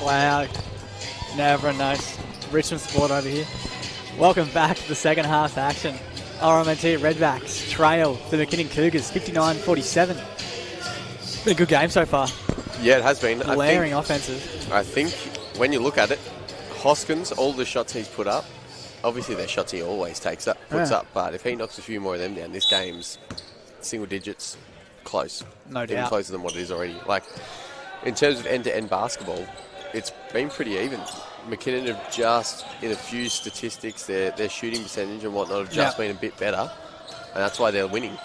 Wow. Now everyone knows. Richmond support over here. Welcome back to the second half action. RMIT Redbacks trail the McKinnon Cougars 59-47. Been a good game so far. yeah, it has been. Glaring offensive. I think when you look at it, Hoskins, all the shots he's put up, obviously they're shots he always puts up, but if he knocks a few more of them down, this game's single digits close. No Even doubt. closer than what it is already. Like, in terms of end-to-end basketball, it's been pretty even. McKinnon have just, in a few statistics, their shooting percentage and whatnot have just been a bit better, and that's why they're winning.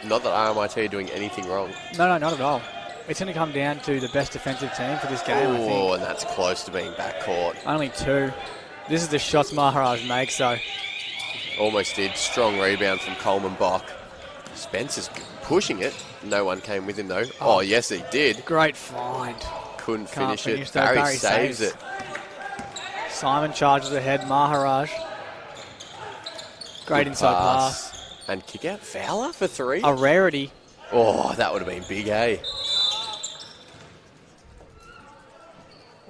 Not that RMIT are doing anything wrong. No, not at all. It's going to come down to the best defensive team for this game, I think. Oh, and that's close to being backcourt. Only 2. This is the shots Maharaj makes, so Almost did. Strong rebound from Coleman Bach. Spencer's pushing it. No one came with him, though. Oh, yes, he did. great find. Couldn't Can't finish finish it. though. Barry Barry saves saves. it. Simon charges ahead. Maharaj. Great inside pass. And kick out. Fowler for 3. A rarity. Oh, that would have been big, eh?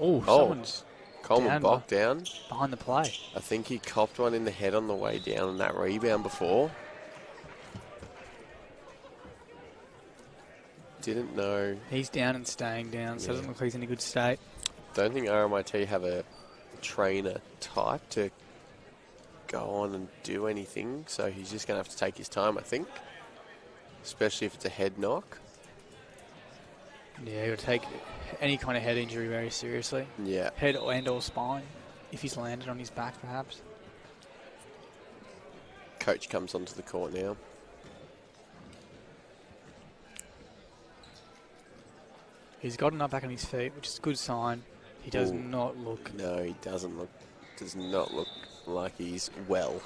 Ooh, someone's Coleman Bach down. behind the play. I think he copped one in the head on the way down on that rebound before. Didn't know. He's down and staying down, so it doesn't look like he's in a good state. Don't think RMIT have a trainer type to go on and do anything, so he's just going to have to take his time, I think. Especially if it's a head knock. Yeah, he'll take any kind of head injury very seriously. Yeah. Head and or spine, if he's landed on his back, perhaps. Coach comes onto the court now. He's gotten up back on his feet, which is a good sign. He does not look... No, he doesn't look... Does not look like he's well.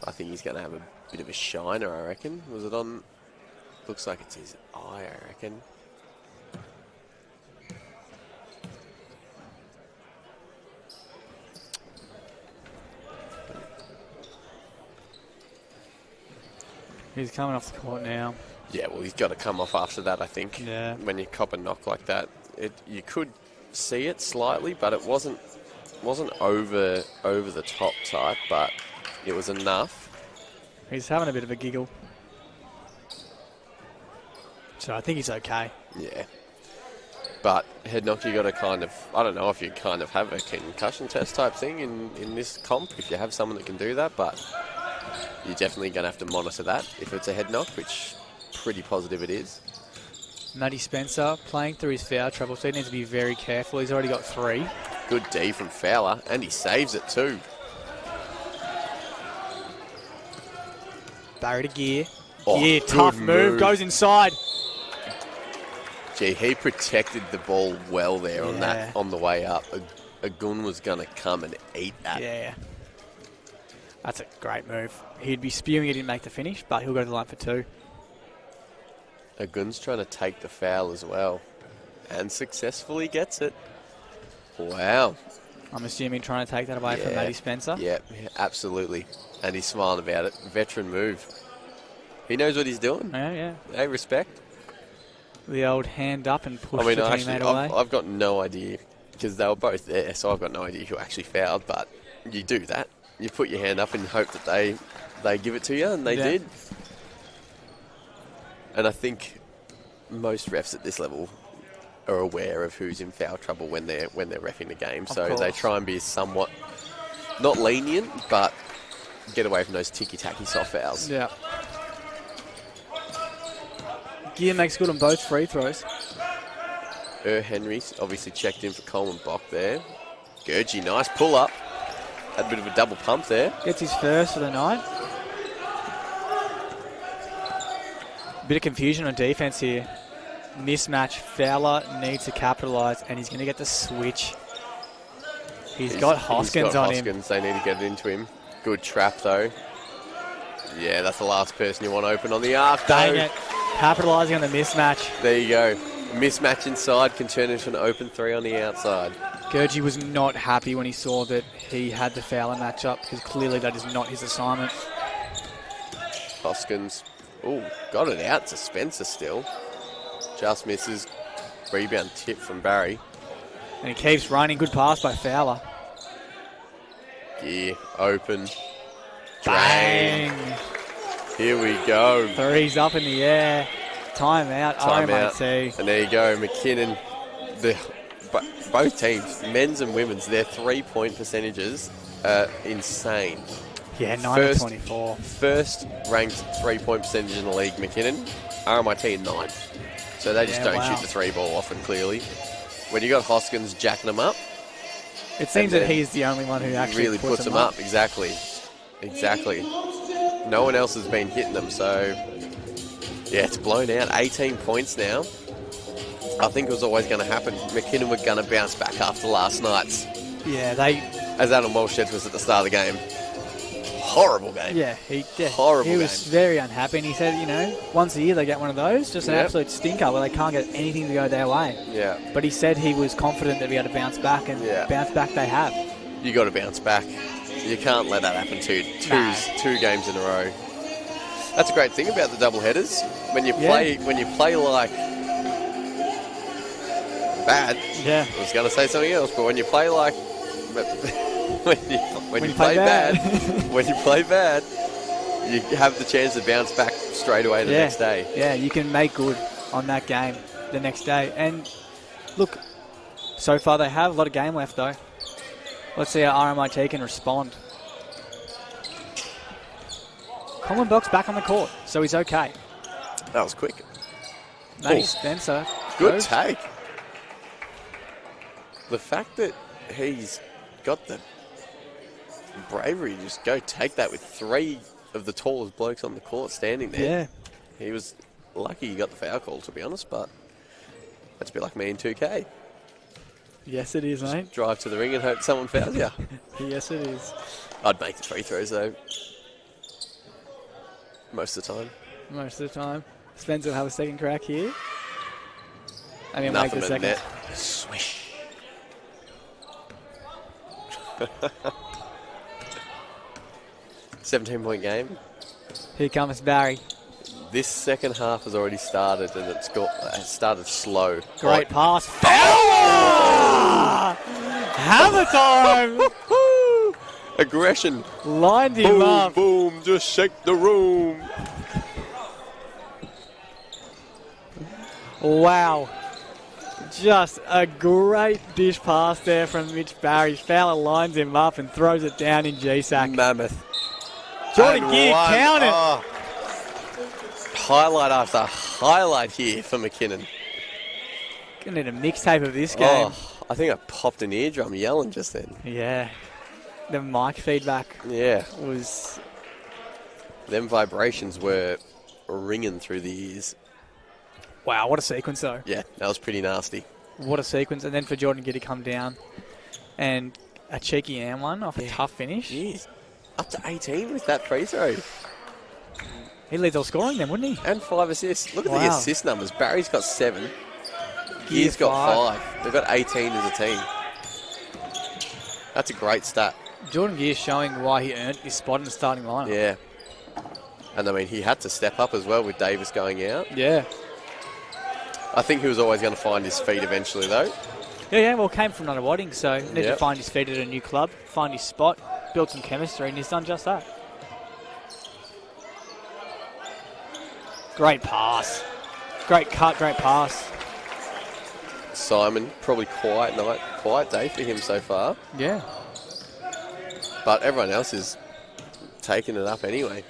I think he's going to have a bit of a shiner, I reckon. Was it on... Looks like it's his eye, I reckon. He's coming off the court now. Yeah, well, he's got to come off after that, I think. Yeah. When you cop a knock like that, you could see it slightly, but it wasn't over the top type, but it was enough. He's having a bit of a giggle. So I think he's okay. Yeah. But head knock, you got to kind of, I don't know if you kind of have a concussion test type thing in this comp, if you have someone that can do that, but you're definitely going to have to monitor that if it's a head knock, which pretty positive it is. Matty Spencer playing through his foul trouble, so he needs to be very careful. He's already got 3. Good D from Fowler, and he saves it too. Barry to Gear. Oh, Gear, good tough move, goes inside. Gee, he protected the ball well there on Yeah. that on the way up. A gun was going to come and eat that. Yeah. That's a great move. He'd be spewing he didn't make the finish, but he'll go to the line for 2. A gun's trying to take the foul as well. And successfully gets it. Wow. I'm assuming trying to take that away from Matty Spencer. Yeah, absolutely. And he's smiling about it. Veteran move. He knows what he's doing. Yeah. Hey, respect. The old hand up and push I mean, the actually, teammate away. I've got no idea, because they were both there, so I've got no idea who actually fouled, but you do that. You put your hand up and hope that they give it to you, and they did. And I think most refs at this level are aware of who's in foul trouble when they're reffing the game, so they try and be somewhat not lenient, but get away from those ticky-tacky soft fouls. Yeah. Gear makes good on both free throws. Henry's obviously checked in for Coleman Bach there. Gurgie, nice pull-up. Had a bit of a double pump there. Gets his first for the night. Bit of confusion on defense here. Mismatch. Fowler needs to capitalise, and he's going to get the switch. He's got Hoskins on him. They need to get it into him. Good trap, though. Yeah, that's the last person you want open on the arc, though. Dang it. Capitalising on the mismatch. There you go. Mismatch inside can turn into an open 3 on the outside. Gurgie was not happy when he saw that he had the Fowler matchup, because clearly that is not his assignment. Hoskins Ooh, got it out to Spencer still. Just misses. Rebound tip from Barry. And he keeps running. Good pass by Fowler. Gear open. Bang! Here we go. Three's up in the air. Timeout. RMIT. And there you go, McKinnon. Both teams, men's and women's, their 3-point percentages are insane. Yeah, 9 of 24. First ranked 3-point percentage in the league, McKinnon. RMIT 9th. So they just don't shoot the 3-ball often, clearly. When you got Hoskins jacking them up. It seems that he's the only one who actually really puts them up. Exactly. No one else has been hitting them, so yeah, it's blown out. 18 points now. I think it was always going to happen. McKinnon were going to bounce back after last night's. Yeah, as Adam Walsh said to us at the start of the game. Horrible game. Yeah, horrible he was very unhappy, and he said, once a year they get one of those, just an absolute stinker where they can't get anything to go their way. Yeah. But he said he was confident that we had to bounce back, and bounce back they have. You got to bounce back. You can't let that happen two games in a row. That's a great thing about the double headers. When you play like bad. Yeah. I was going to say something else, but when you play like when you play bad, when you play bad, you have the chance to bounce back straight away the next day. Yeah, you can make good on that game the next day. And look, so far they have a lot of game left though. Let's see how RMIT can respond. Colin Box back on the court, so he's okay. That was quick. Matty Spencer. Good take. The fact that he's got the bravery to just go take that with 3 of the tallest blokes on the court standing there. Yeah. He was lucky he got the foul call, to be honest, but that's a bit like me in 2K. Yes, it is, just mate. Drive to the ring and hope someone fouls you. Yes, it is. I'd make the free throws, though. Most of the time. Most of the time. Spencer will have a second crack here. And he'll Nothing make the second. Net. Swish. 17-point game. Here comes Barry. This second half has already started, and it started slow. Great pass. Fowler! Hammer time! Aggression. Lined him up. Boom, just shake the room. Wow. Just a great dish pass there from Mitch Barry. Fowler lines him up and throws it down in G-Sack. Mammoth. Jordan Gear, count it. Oh. Highlight after highlight here for McKinnon. Gonna need a mixtape of this game. Oh, I think I popped an eardrum yelling just then. Yeah. The mic feedback was... Them vibrations were ringing through the ears. Wow, what a sequence though. Yeah, that was pretty nasty. What a sequence. And then for Jordan Gear to come down and a cheeky and one off a tough finish. Jeez. Up to 18 with that free throw. He leads all scoring then, wouldn't he? And 5 assists. Look at the assist numbers. Barry's got 7. Gear's got 5. They've got 18 as a team. That's a great stat. Jordan Gear showing why he earned his spot in the starting lineup. Yeah. And I mean, he had to step up as well with Davis going out. Yeah. I think he was always going to find his feet eventually, though. Yeah, well, came from Nunawading, so need to find his feet at a new club, find his spot, build some chemistry, and he's done just that. Great pass. Great cut, great pass. Simon, probably quiet day for him so far. Yeah. But everyone else is taking it up anyway.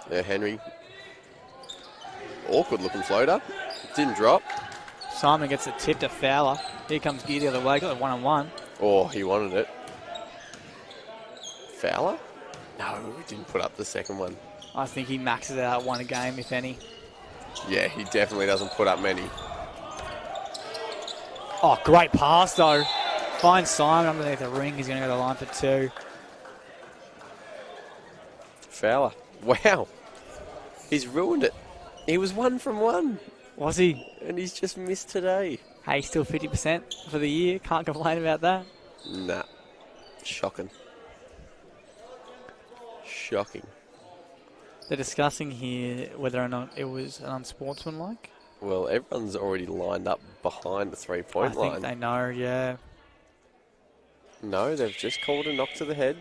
Yeah, Henry. Awkward looking floater. Didn't drop. Simon gets a tip to Fowler. Here comes Gear the other way, got a one-on-one. Oh, he wanted it. Fowler? No, he didn't put up the second one. I think he maxes out one a game, if any. Yeah, he definitely doesn't put up many. Oh, great pass, though. Finds Simon underneath the ring. He's going to go to the line for 2. Fowler. Wow. He's ruined it. He was 1 from 1. Was he? And he's just missed today. Hey, still 50% for the year. Can't complain about that. Nah. Shocking. Shocking. They're discussing here whether or not it was unsportsmanlike. Well, everyone's already lined up behind the three-point line. I think they know, yeah. No, they've just called a knock to the head.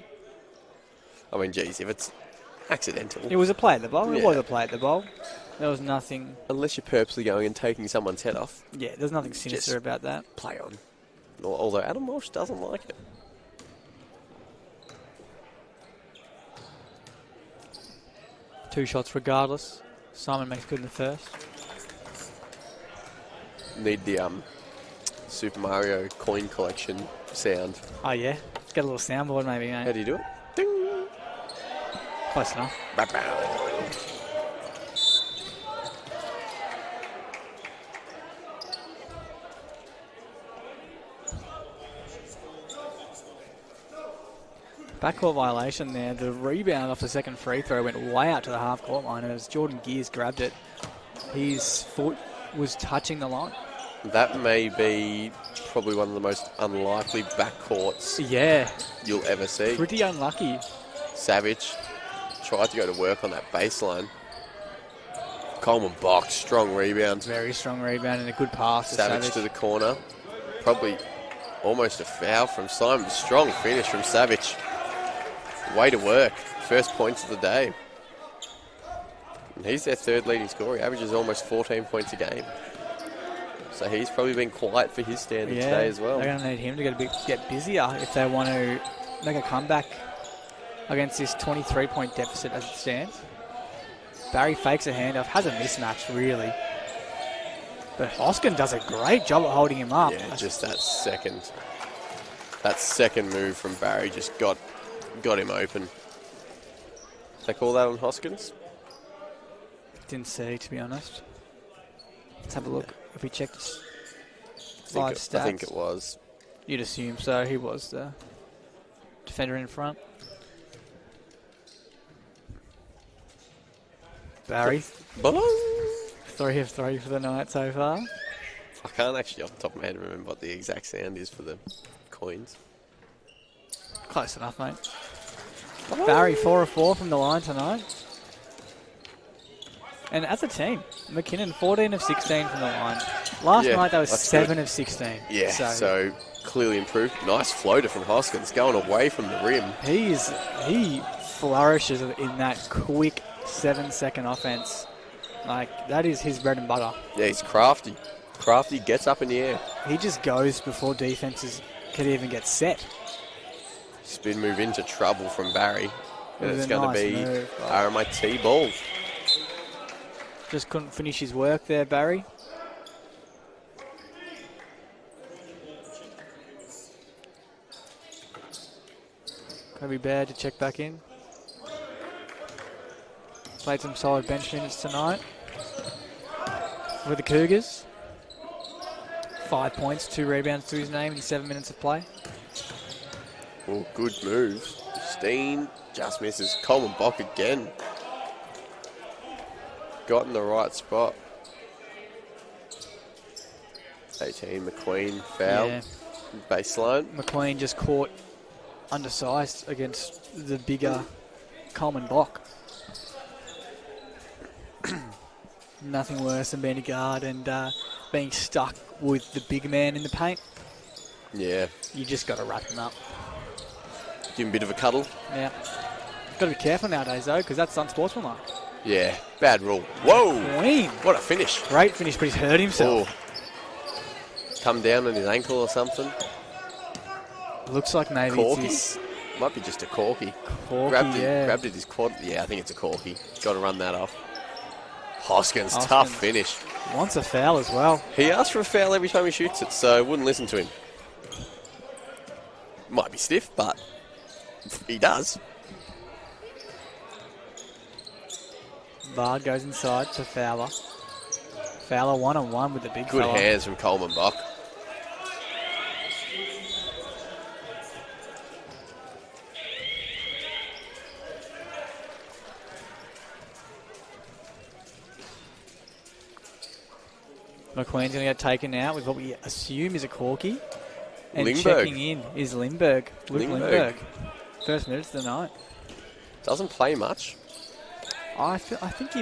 I mean, geez, if it's accidental. It was a play at the bowl. Yeah. It was a play at the bowl. There was nothing. Unless you're purposely going and taking someone's head off. Yeah, there's nothing sinister about that. Play on. Although Adam Walsh doesn't like it. Two shots regardless. Simon makes good in the first. Need the Super Mario coin collection sound. Oh, yeah. Get a little soundboard maybe, mate. How do you do it? Ding! Close enough. Backcourt violation there. The rebound off the second free throw went way out to the half-court line. As Jordan Gears grabbed it, his foot was touching the line. That may be probably one of the most unlikely backcourts you'll ever see. Pretty unlucky. Savage tried to go to work on that baseline. Coleman box, strong rebound. Very strong rebound and a good pass. Savage to the corner. Probably almost a foul from Simon. Strong finish from Savage. Way to work. First points of the day. And he's their third leading scorer. He averages almost 14 points a game. So he's probably been quiet for his standing today as well. They're going to need him to get busier if they want to make a comeback against this 23-point deficit as it stands. Barry fakes a handoff, has a mismatch really. But Hoskin does a great job of holding him up. Yeah, just that second move from Barry just got him open. They call that on Hoskins? Didn't see, to be honest. Let's have a look. If we check this I live stats. think it was. You'd assume so. He was the defender in front. Barry. 3 of 3 for the night so far. I can't actually off the top of my head remember what the exact sound is for the coins. Close enough, mate. Barry 4 of 4 from the line tonight. And as a team, McKinnon 14 of 16 from the line. Last night they was 7 of 16. Yeah, so clearly improved. Nice floater from Hoskins going away from the rim. He flourishes in that quick 7-second offense. Like, that is his bread and butter. Yeah, he's crafty. Crafty gets up in the air. He just goes before defenses can even get set. Spin move into trouble from Barry. And it's going to be move, RMIT ball. Just couldn't finish his work there, Barry. Gonna be bad to check back in. Played some solid bench minutes tonight for the Cougars. 5 points, 2 rebounds to his name in 7 minutes of play. Oh, good move. Steen just misses. Coleman Bock again. Got in the right spot. 18, McQueen foul. Yeah. Baseline. McQueen just caught undersized against the bigger Coleman Bock. Nothing worse than being a guard and being stuck with the big man in the paint. Yeah. You just got to wrap him up. Give him a bit of a cuddle. Yeah. Got to be careful nowadays, though, because that's unsportsmanlike. Yeah, bad rule. Whoa! Queen. What a finish. Great finish, but he's hurt himself. Oh. Come down on his ankle or something. Looks like maybe corky. it's his... Might be just a corky. Corky, Grabbed it his quad. Yeah, I think it's a corky. Got to run that off. Hoskins, tough finish. Wants a foul as well. He asks for a foul every time he shoots it, so wouldn't listen to him. Might be stiff, but he does. Bard goes inside to Fowler. Fowler 1-on-1 with the big Good fella. hands from Coleman Bock. McQueen's going to get taken out with what we assume is a corky. And Lindbergh. checking in is Lindbergh. Luke Lindbergh. First minutes of the night. Doesn't play much. I think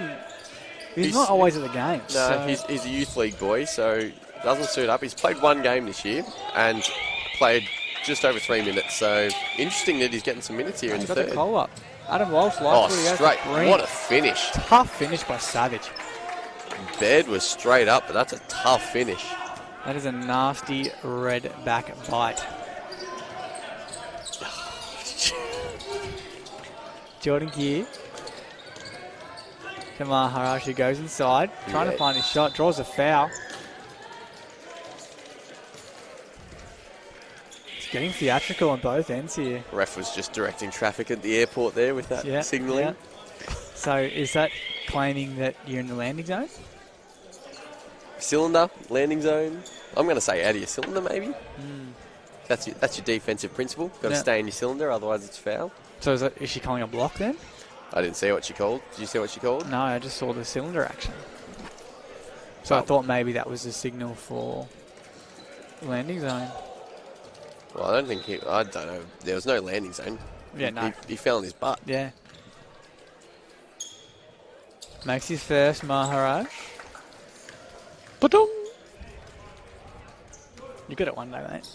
he's not always at the game. No, so. he's a youth league boy, so it doesn't suit up. He's played one game this year and played just over 3 minutes. So interesting that he's getting some minutes here in the got third. the call up. Adam Walsh Oh, likes straight. What a finish. Tough finish by Savage. Bed was straight up, but that's a tough finish. That is a nasty red back bite. Jordan Gear. To Maharaj, who goes inside, trying to find his shot, draws a foul. It's getting theatrical on both ends here. Ref was just directing traffic at the airport there with that signalling. Yeah. So is that claiming that you're in the landing zone? Cylinder, landing zone. I'm going to say out of your cylinder, maybe. That's your defensive principle. Got to stay in your cylinder, otherwise it's foul. So is she calling a block then? I didn't see what she called. Did you see what she called? No, I just saw the cylinder action. So I thought maybe that was a signal for landing zone. Well, I don't know. There was no landing zone. Yeah, no. He fell on his butt. Yeah. Makes his first, Maharaj. Ba-dum. You got it one day, mate.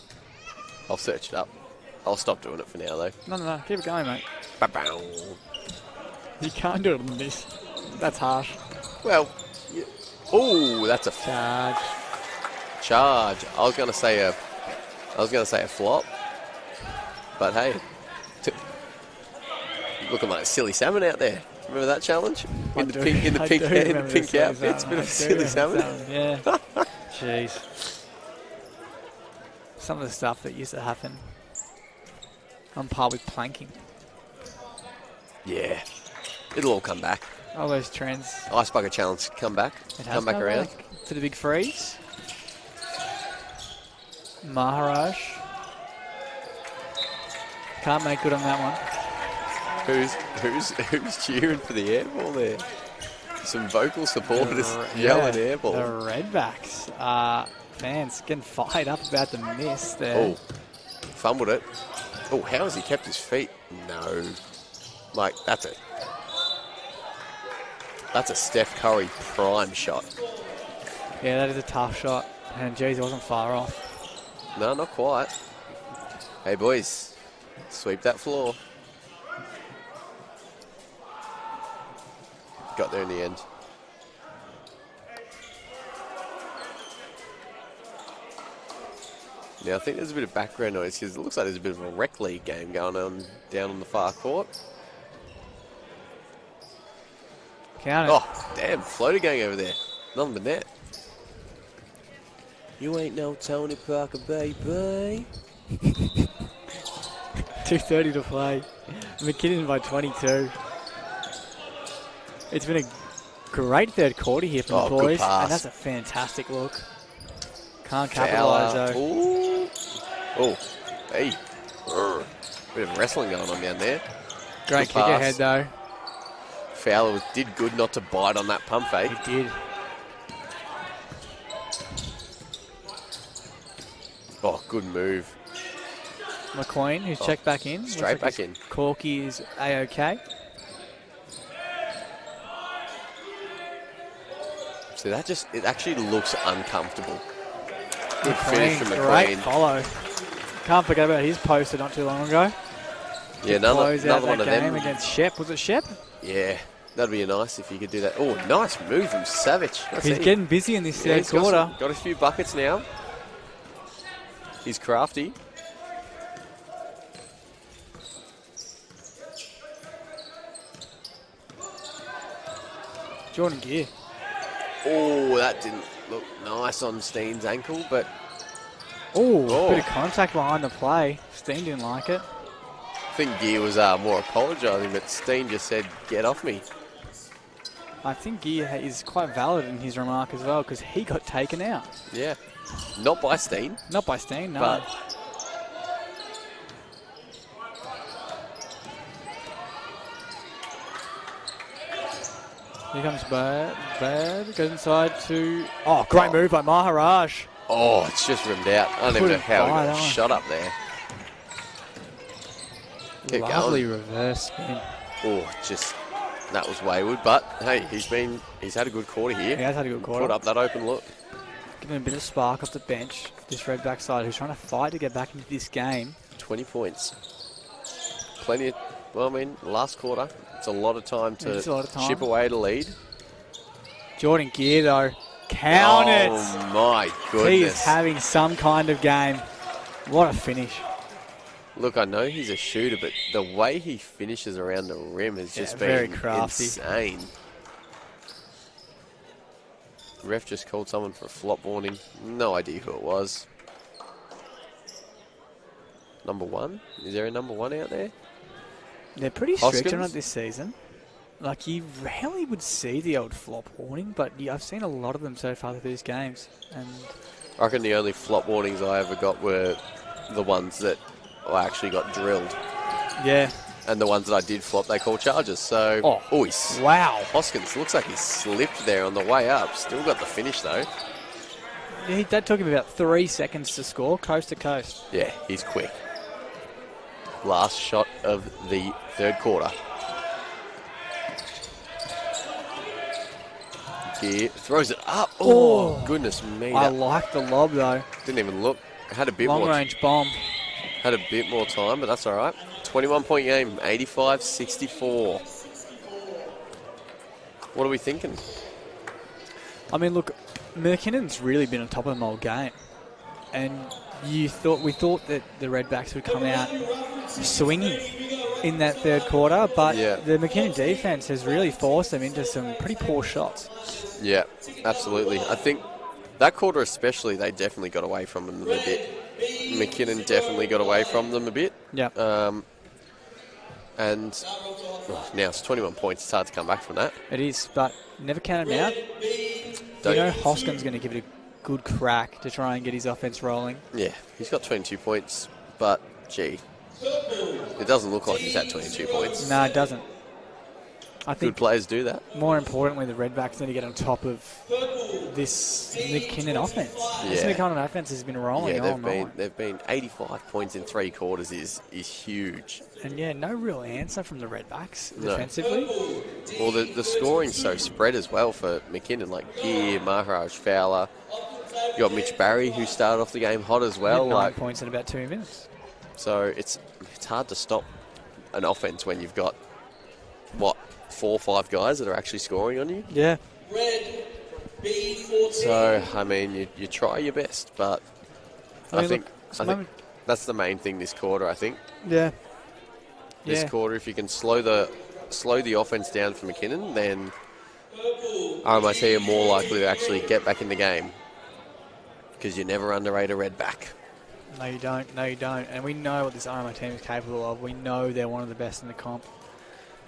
I'll search it up. I'll stop doing it for now, though. No. Keep it going, mate. Ba-bow. You can't do it on this. That's harsh. Well, yeah. Oh, that's a charge. I was going to say a flop, but hey, looking like a silly salmon out there. Remember that challenge in the pink outfits? Bit of silly salmon. Yeah. Jeez. Some of the stuff that used to happen on par with planking. Yeah, it'll all come back. All those trends. Ice bucket challenge, come back around to the big freeze. Maharaj can't make good on that one. Who's cheering for the air ball there? Some vocal supporters yelling air ball. The Redbacks fans getting fired up about the miss there. Oh, fumbled it. Oh, how has he kept his feet? No, Mike, that's a Steph Curry prime shot. Yeah, that is a tough shot, and geez, it wasn't far off. No, not quite. Hey, boys, sweep that floor. Got there in the end. Now, I think there's a bit of background noise because it looks like there's a bit of a rec league game going on down on the far court. Count it. Oh, damn, floater going over there. Nothing but net. You ain't no Tony Parker, baby. 2:30 to play. McKinnon by 22. It's been a great third quarter here from the boys. Good pass. And that's a fantastic look. Can't capitalise though. Ooh. Oh, hey. Bit of wrestling going on down there. Great kick ahead though. Fowler did good not to bite on that pump fake. He did. Oh, good move. McQueen, who's checked back in. Straight back in. Corky is A-OK. See, it actually looks uncomfortable. Good finish from McQueen. Great follow. Can't forget about his poster not too long ago. Yeah, another one of them. Against Shep. Was it Shep? Yeah, that'd be nice if you could do that. Oh, nice move from Savage. He's getting busy in this third quarter. Got a few buckets now. He's crafty. Jordan Gear. Oh, that didn't look nice on Steen's ankle, but... Oh, bit of contact behind the play. Steen didn't like it. I think Gear was more apologising, but Steen just said, get off me. I think Gear is quite valid in his remark as well, because he got taken out. Yeah. Not by Steen. Not by Steen, no. But here comes Bad. Goes inside to... Oh, great move by Maharaj. Oh, it's just rimmed out. I don't even know how he got a shot up there. Lovely reverse spin. Oh, just that was wayward. But hey, he's had a good quarter here. He has had a good quarter. Put up that open look. Giving him a bit of spark off the bench. This red backside who's trying to fight to get back into this game. 20 points. Plenty of, well, I mean, last quarter, it's a lot of time to chip away to lead. Jordan Gear, though, count it. Oh, my goodness. He is having some kind of game. What a finish. Look, I know he's a shooter, but the way he finishes around the rim has just been very crafty. Insane. Ref just called someone for a flop warning. No idea who it was. Number 1? Is there a number 1 out there? They're pretty strict Hoskins? on it this season. Like, you rarely would see the old flop warning, but I've seen a lot of them so far through these games. And I reckon the only flop warnings I ever got were the ones that I actually got drilled. yeah. And the ones that I did flop, they call charges. So, Wow. Hoskins looks like he slipped there on the way up. Still got the finish, though. Yeah, that took him about 3 seconds to score, coast to coast. Yeah, he's quick. Last shot of the third quarter. Gear throws it up. Oh, goodness me. I like the lob, though. Didn't even look. Had a bit Long-range bomb. Had a bit more time, but that's all right. 21-point game, 85-64. What are we thinking? I mean, look, McKinnon's really been on top of them all game. And we thought that the Redbacks would come out swinging in that third quarter, but the McKinnon defense has really forced them into some pretty poor shots. Yeah, absolutely. I think that quarter especially, they definitely got away from them a bit. McKinnon definitely got away from them a bit. Yeah. And now it's 21 points. It's hard to come back from that. It is, but never count him out. You know Hoskins going to give it a good crack to try and get his offense rolling. Yeah, he's got 22 points, but, gee, it doesn't look like he's had 22 points. No, it doesn't. I think good players do that. More importantly, the Redbacks need to get on top of this McKinnon offense. This McKinnon offense has been rolling all night. They've been 85 points in 3 quarters is huge. And no real answer from the Redbacks defensively. Well, the scoring's so spread as well for McKinnon, like Gear, Maharaj, Fowler. You got Mitch Barry, who started off the game hot as well. 9 points in about 2 minutes. So it's hard to stop an offense when you've got, 4 or 5 guys that are actually scoring on you? Yeah. So, I mean, you try your best, but I think that's the main thing this quarter, I think. Yeah. This quarter, if you can slow the offense down for McKinnon, then RMIT are more likely to actually get back in the game, because you never underrate a Redback. No, you don't. No, you don't. And we know what this RMIT team is capable of. We know they're one of the best in the comp.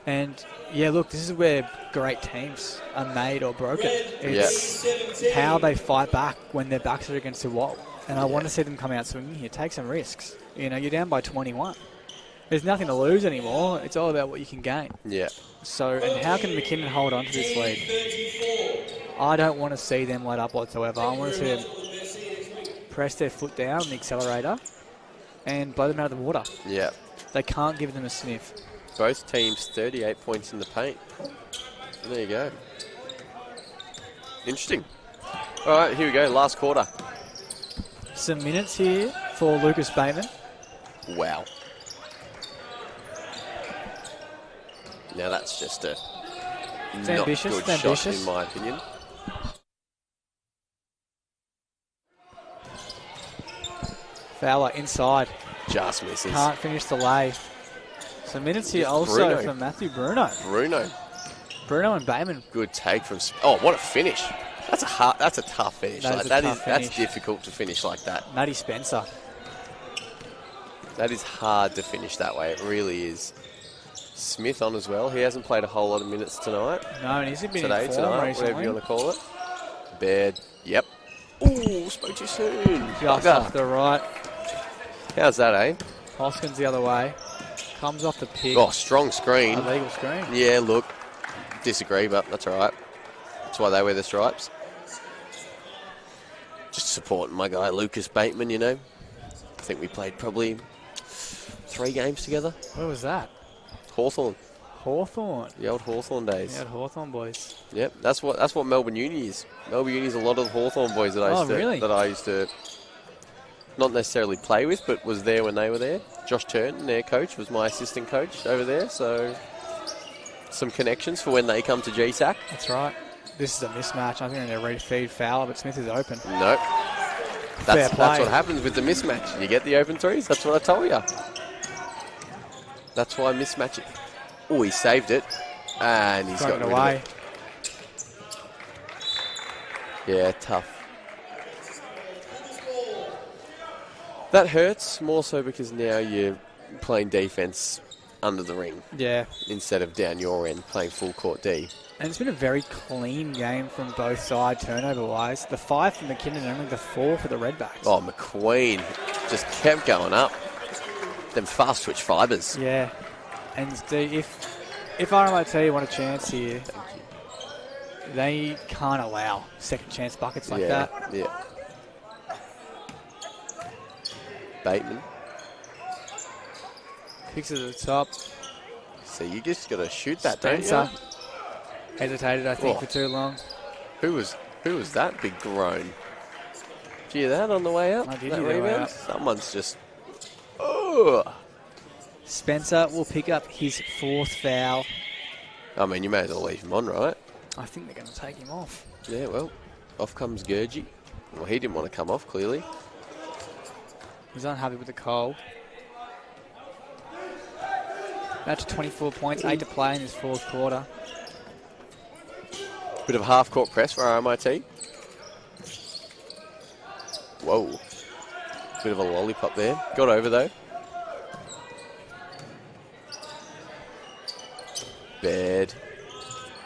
And, look, this is where great teams are made or broken. It's how they fight back when their backs are against the wall. And I want to see them come out swinging here. Take some risks. You're down by 21. There's nothing to lose anymore. It's all about what you can gain. Yeah. So, and how can McKinnon hold on to this lead? I don't want to see them let up whatsoever. I want to see them press their foot down on the accelerator and blow them out of the water. Yeah. They can't give them a sniff. Both teams 38 points in the paint. There you go. Interesting. All right, here we go. Last quarter. Some minutes here for Lucas Bateman. Wow. Now that's just a not good shot in my opinion. Fowler inside. Just misses. Can't finish the lay. Some minutes here also for Matthew Bruno. Bruno and Bateman. Good take from. Oh, what a finish! That's a tough finish. That's difficult to finish like that. Matty Spencer. That is hard to finish that way. It really is. Smith on as well. He hasn't played a whole lot of minutes tonight. No, and he's been in form recently. Whatever you want to call it. Baird. Yep. Ooh, spoke too soon. Just off the right. How's that, eh? Hoskins the other way. Comes off the pick. Oh, strong screen. Illegal screen. Yeah, look. Disagree, but that's all right. That's why they wear the stripes. Just supporting my guy, Lucas Bateman, I think we played probably 3 games together. Where was that? Hawthorn. Hawthorn. The old Hawthorn days. The old Hawthorn boys. Yep, that's what Melbourne Uni is. Melbourne Uni is a lot of the Hawthorn boys that I used to not necessarily play with, but was there when they were there. Josh Turton, their coach, was my assistant coach over there, so some connections for when they come to GSAC. That's right. This is a mismatch. I think they're going to read-feed foul, but Smith is open. Nope. That's what happens with the mismatch. You get the open threes. That's what I told you. That's why I mismatch it. Oh, he saved it. And he's got rid of it. Yeah, tough. That hurts more so because now you're playing defense under the ring. Yeah. Instead of down your end playing full court D. And it's been a very clean game from both sides turnover-wise. The 5 for McKinnon and only the 4 for the Redbacks. Oh, McQueen just kept going up. Them fast twitch fibres. Yeah. And if RMIT want a chance here, they can't allow second chance buckets like that. Yeah. Bateman. Picks it at the top. So you just got to shoot that, Spencer don't you? Hesitated, I think, for too long. Who was that big groan? Did you hear that on the way up? I did that hear that way up. Someone's just... Oh! Spencer will pick up his 4th foul. I mean, you may as well leave him on, right? I think they're going to take him off. Yeah, well, off comes Gurgie. Well, he didn't want to come off, clearly. He's unhappy with the cold. Now to 24 points, 8 to play in his 4th quarter. Bit of a half-court press for RMIT. Whoa. Bit of a lollipop there. Got over, though. Baird.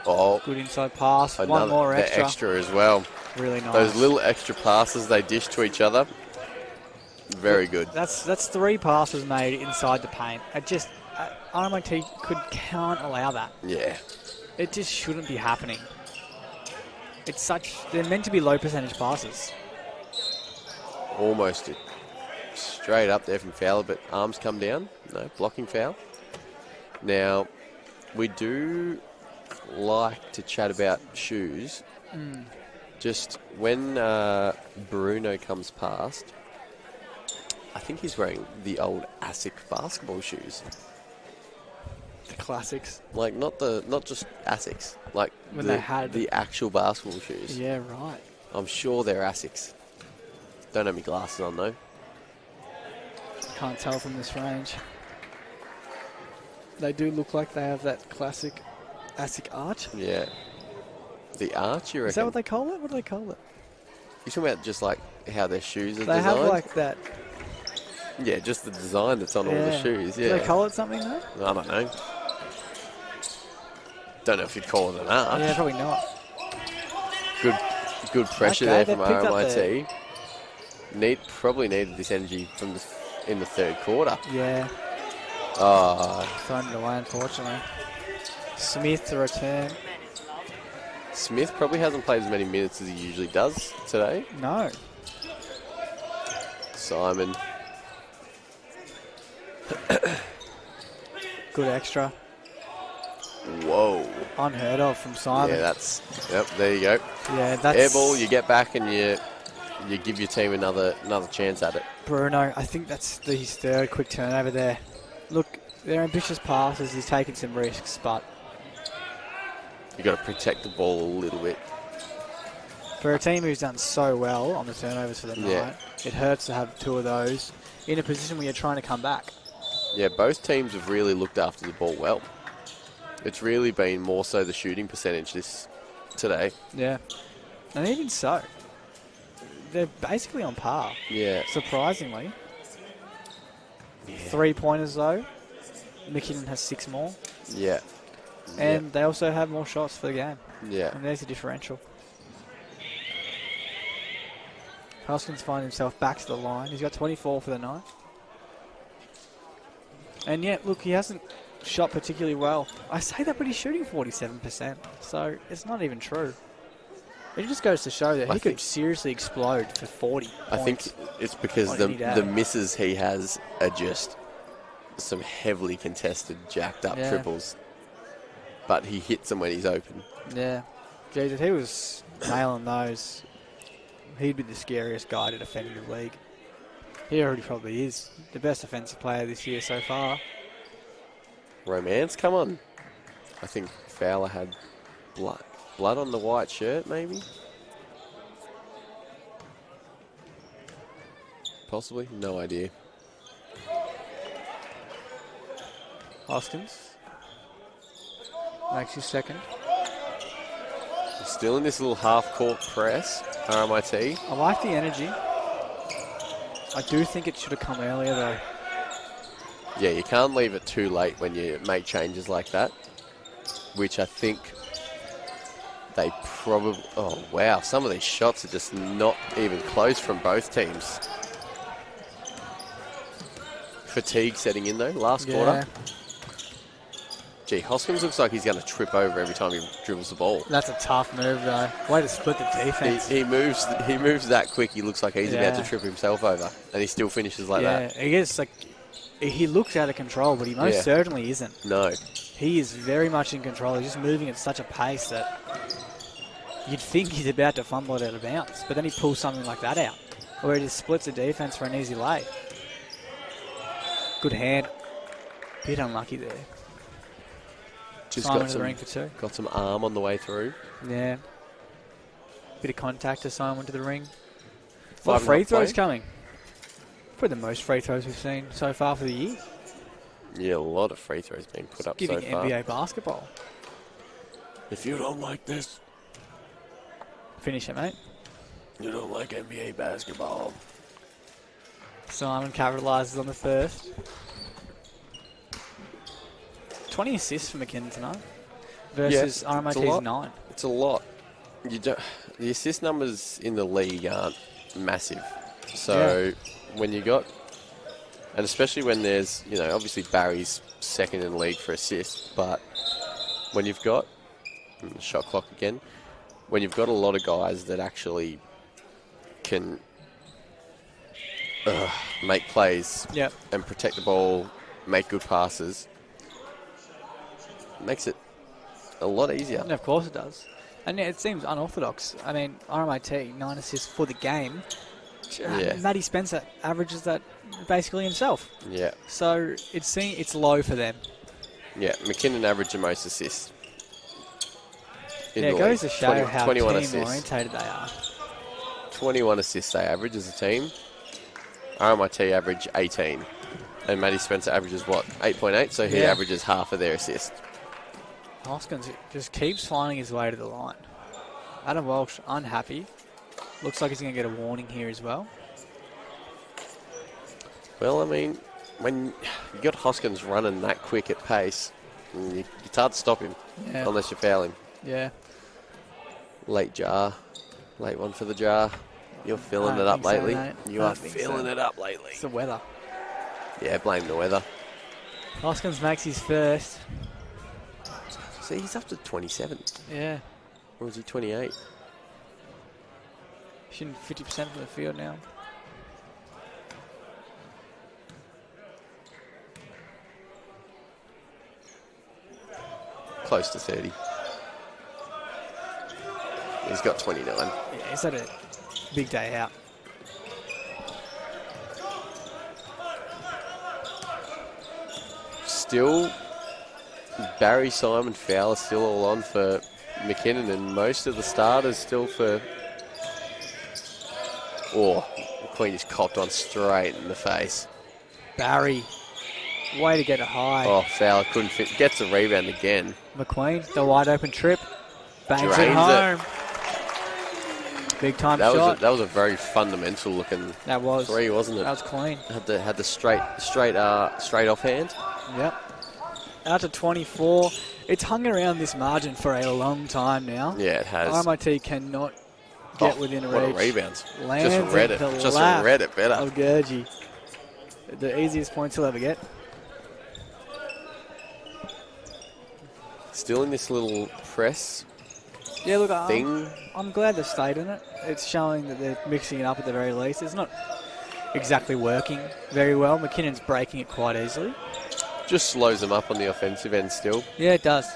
Oh. Good inside pass. One more extra. Extra as well. Really nice. Those little extra passes they dish to each other. Very good. That's 3 passes made inside the paint. RMIT can't allow that. Yeah. It just shouldn't be happening. They're meant to be low percentage passes. Almost straight up there from Fowler, but arms come down. No, blocking foul. Now, we do like to chat about shoes. Just when Bruno comes past, I think he's wearing the old ASIC basketball shoes. The classics. Like not just ASICs, like when they had the actual basketball shoes. Yeah, right. I'm sure they're ASICs. Don't have my glasses on though. Can't tell from this range. They do look like they have that classic ASIC arch. Yeah. The arch, you reckon? Is that what they call it? What do they call it? You're talking about just like how their shoes are they designed? They have like that. Yeah, just the design that's on all the shoes. Yeah. Do they call it something though? I don't know. Don't know if you'd call it an arch. Yeah, probably not. Good pressure there from RMIT. Probably needed this energy in the 3rd quarter. Yeah. Thrown it away, unfortunately. Smith to return. Smith probably hasn't played as many minutes as he usually does today. No. Simon. Good extra. Whoa. Unheard of from Simon. Yeah, there you go. Yeah, that's... Air ball, you get back and you give your team another chance at it. Bruno, I think that's his 3rd quick turnover there. Look, they're ambitious passes. He's taking some risks, but... You've got to protect the ball a little bit. For a team who's done so well on the turnovers for the night, it hurts to have 2 of those in a position where you're trying to come back. Yeah, both teams have really looked after the ball well. It's really been more so the shooting percentage today. Yeah. And even so, they're basically on par. Yeah. Surprisingly. 3-pointers though. McKinnon has 6 more. Yeah. And they also have more shots for the game. Yeah. And there's a differential. Hoskins finds himself back to the line. He's got 24 for the night. And yet, look, he hasn't shot particularly well. I say that, but he's shooting 47%. So it's not even true. It just goes to show that he could seriously explode for 40 points. I think it's because the misses he has are just some heavily contested, jacked up triples. but he hits them when he's open. Yeah. Jeez, if he was nailing those, he'd be the scariest guy to defend in the league. He already probably is. The best offensive player this year so far. Romance, come on. I think Fowler had blood on the white shirt, maybe? Possibly? No idea. Hoskins makes his second. Still in this little half-court press, RMIT. I like the energy. I do think it should have come earlier, though. Yeah, you can't leave it too late when you make changes like that, which I think they probably... Oh, wow. Some of these shots are just not even close from both teams. Fatigue setting in, though, last quarter. Gee, Hoskins looks like he's going to trip over every time he dribbles the ball. That's a tough move, though. Way to split the defense. He moves that quick. He looks like he's about to trip himself over, and he still finishes like that. Yeah, he is like he looks out of control, but he most certainly isn't. No, he is very much in control. He's just moving at such a pace that you'd think he's about to fumble it out of bounds, but then he pulls something like that out, where he just splits the defense for an easy lay. Good hand. Bit unlucky there. Just Simon to the ring for two. Got some arm on the way through. Yeah. Bit of contact as Simon went to the ring. A lot of free throws coming. Probably the most free throws we've seen so far for the year. Yeah, a lot of free throws being put up so far. Giving NBA basketball. If you don't like this, finish it, mate. You don't like NBA basketball. Simon capitalises on the first. 20 assists for McKinnon tonight versus RMIT's 9. It's a lot. The assist numbers in the league aren't massive. So when you got, and especially when there's, obviously Barry's second in the league for assists, but when you've got, shot clock again, when you've got a lot of guys that actually can make plays and protect the ball, make good passes, makes it a lot easier. And of course it does. And it seems unorthodox. I mean, RMIT, 9 assists for the game. Matty Spencer averages that basically himself. Yeah. So it's low for them. Yeah, McKinnon averaged the most assists. It goes to show how team-orientated they are. 21 assists they average as a team. RMIT average 18. And Matty Spencer averages, 8.8? So he averages half of their assists. Hoskins just keeps finding his way to the line. Adam Walsh unhappy. Looks like he's going to get a warning here as well. Well, I mean, when you got Hoskins running that quick at pace, it's hard to stop him unless you foul him. Yeah. Late one for the jar. You're filling it up lately. You are filling it up lately. It's the weather. Yeah, blame the weather. Hoskins makes his first. See, he's up to 27. Yeah. Or was he 28? Shooting 50% from the field now. Close to 30. He's got 29. Yeah, he's had a big day out. Still, Barry, Simon, Fowler still all on for McKinnon, and most of the starters still for... McQueen just copped on straight in the face. Barry, way to get it high. Oh, Fowler couldn't fit. Gets the rebound again. McQueen, the wide open trip. Bangs it home. Big time shot. That was a very fundamental looking three, wasn't it? That was clean. Had the straight offhand. Yep. Out to 24. It's hung around this margin for a long time now. Yeah, it has. RMIT cannot get within a reach. What a rebound. Lands just read it. Just read it better. Of Gurgie. The easiest points he'll ever get. Still in this little press thing. I'm glad they stayed in it. It's showing that they're mixing it up at the very least. It's not exactly working very well. McKinnon's breaking it quite easily. Just slows them up on the offensive end still. Yeah, it does.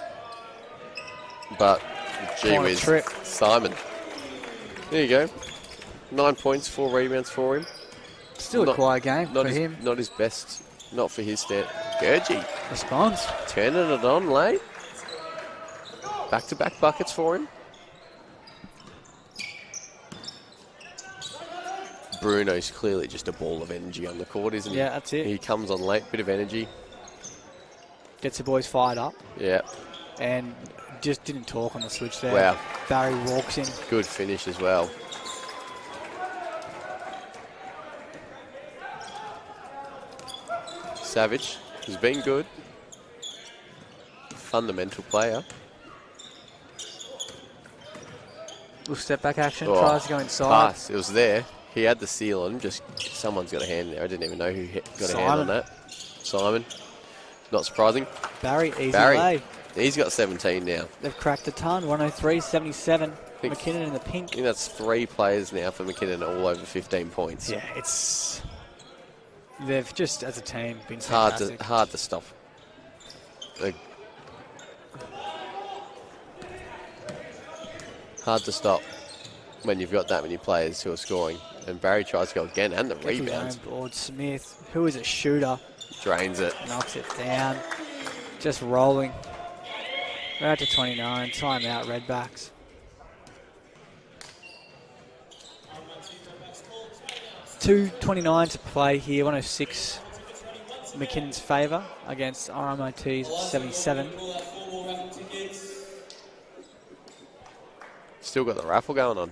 But, gee Corner whiz, trip. Simon. There you go. 9 points, 4 rebounds for him. Still a quiet game for him. Not his best. Not for his stat. Gurgie. Responds. Turning it on late. Back-to-back buckets for him. Bruno's clearly just a ball of energy on the court, isn't he? Yeah, that's it. He comes on late, bit of energy. Gets the boys fired up. Yeah. And just didn't talk on the switch there. Wow. Barry walks in. Good finish as well. Savage has been good. Fundamental player. Little step back action. Tries to go inside. Pass. It was there. He had the seal on him. Just someone's got a hand there. I didn't even know who got a hand on that. Simon. Not surprising. Barry, easy lay. He's got 17 now. They've cracked a ton. 103-77. McKinnon in the pink. I think that's 3 players now for McKinnon, all over 15 points. Yeah, they've just, as a team, been hard fantastic. to stop. Hard to stop when you've got that many players who are scoring. And Barry tries to go again, and the rebounds. Board. Smith, who is a shooter, drains it. Knocks it down. Just rolling. We're out to 29. Timeout, Redbacks. $2:29 to play here. 106 McKinnon's favour against RMIT's 77. Still got the raffle going on.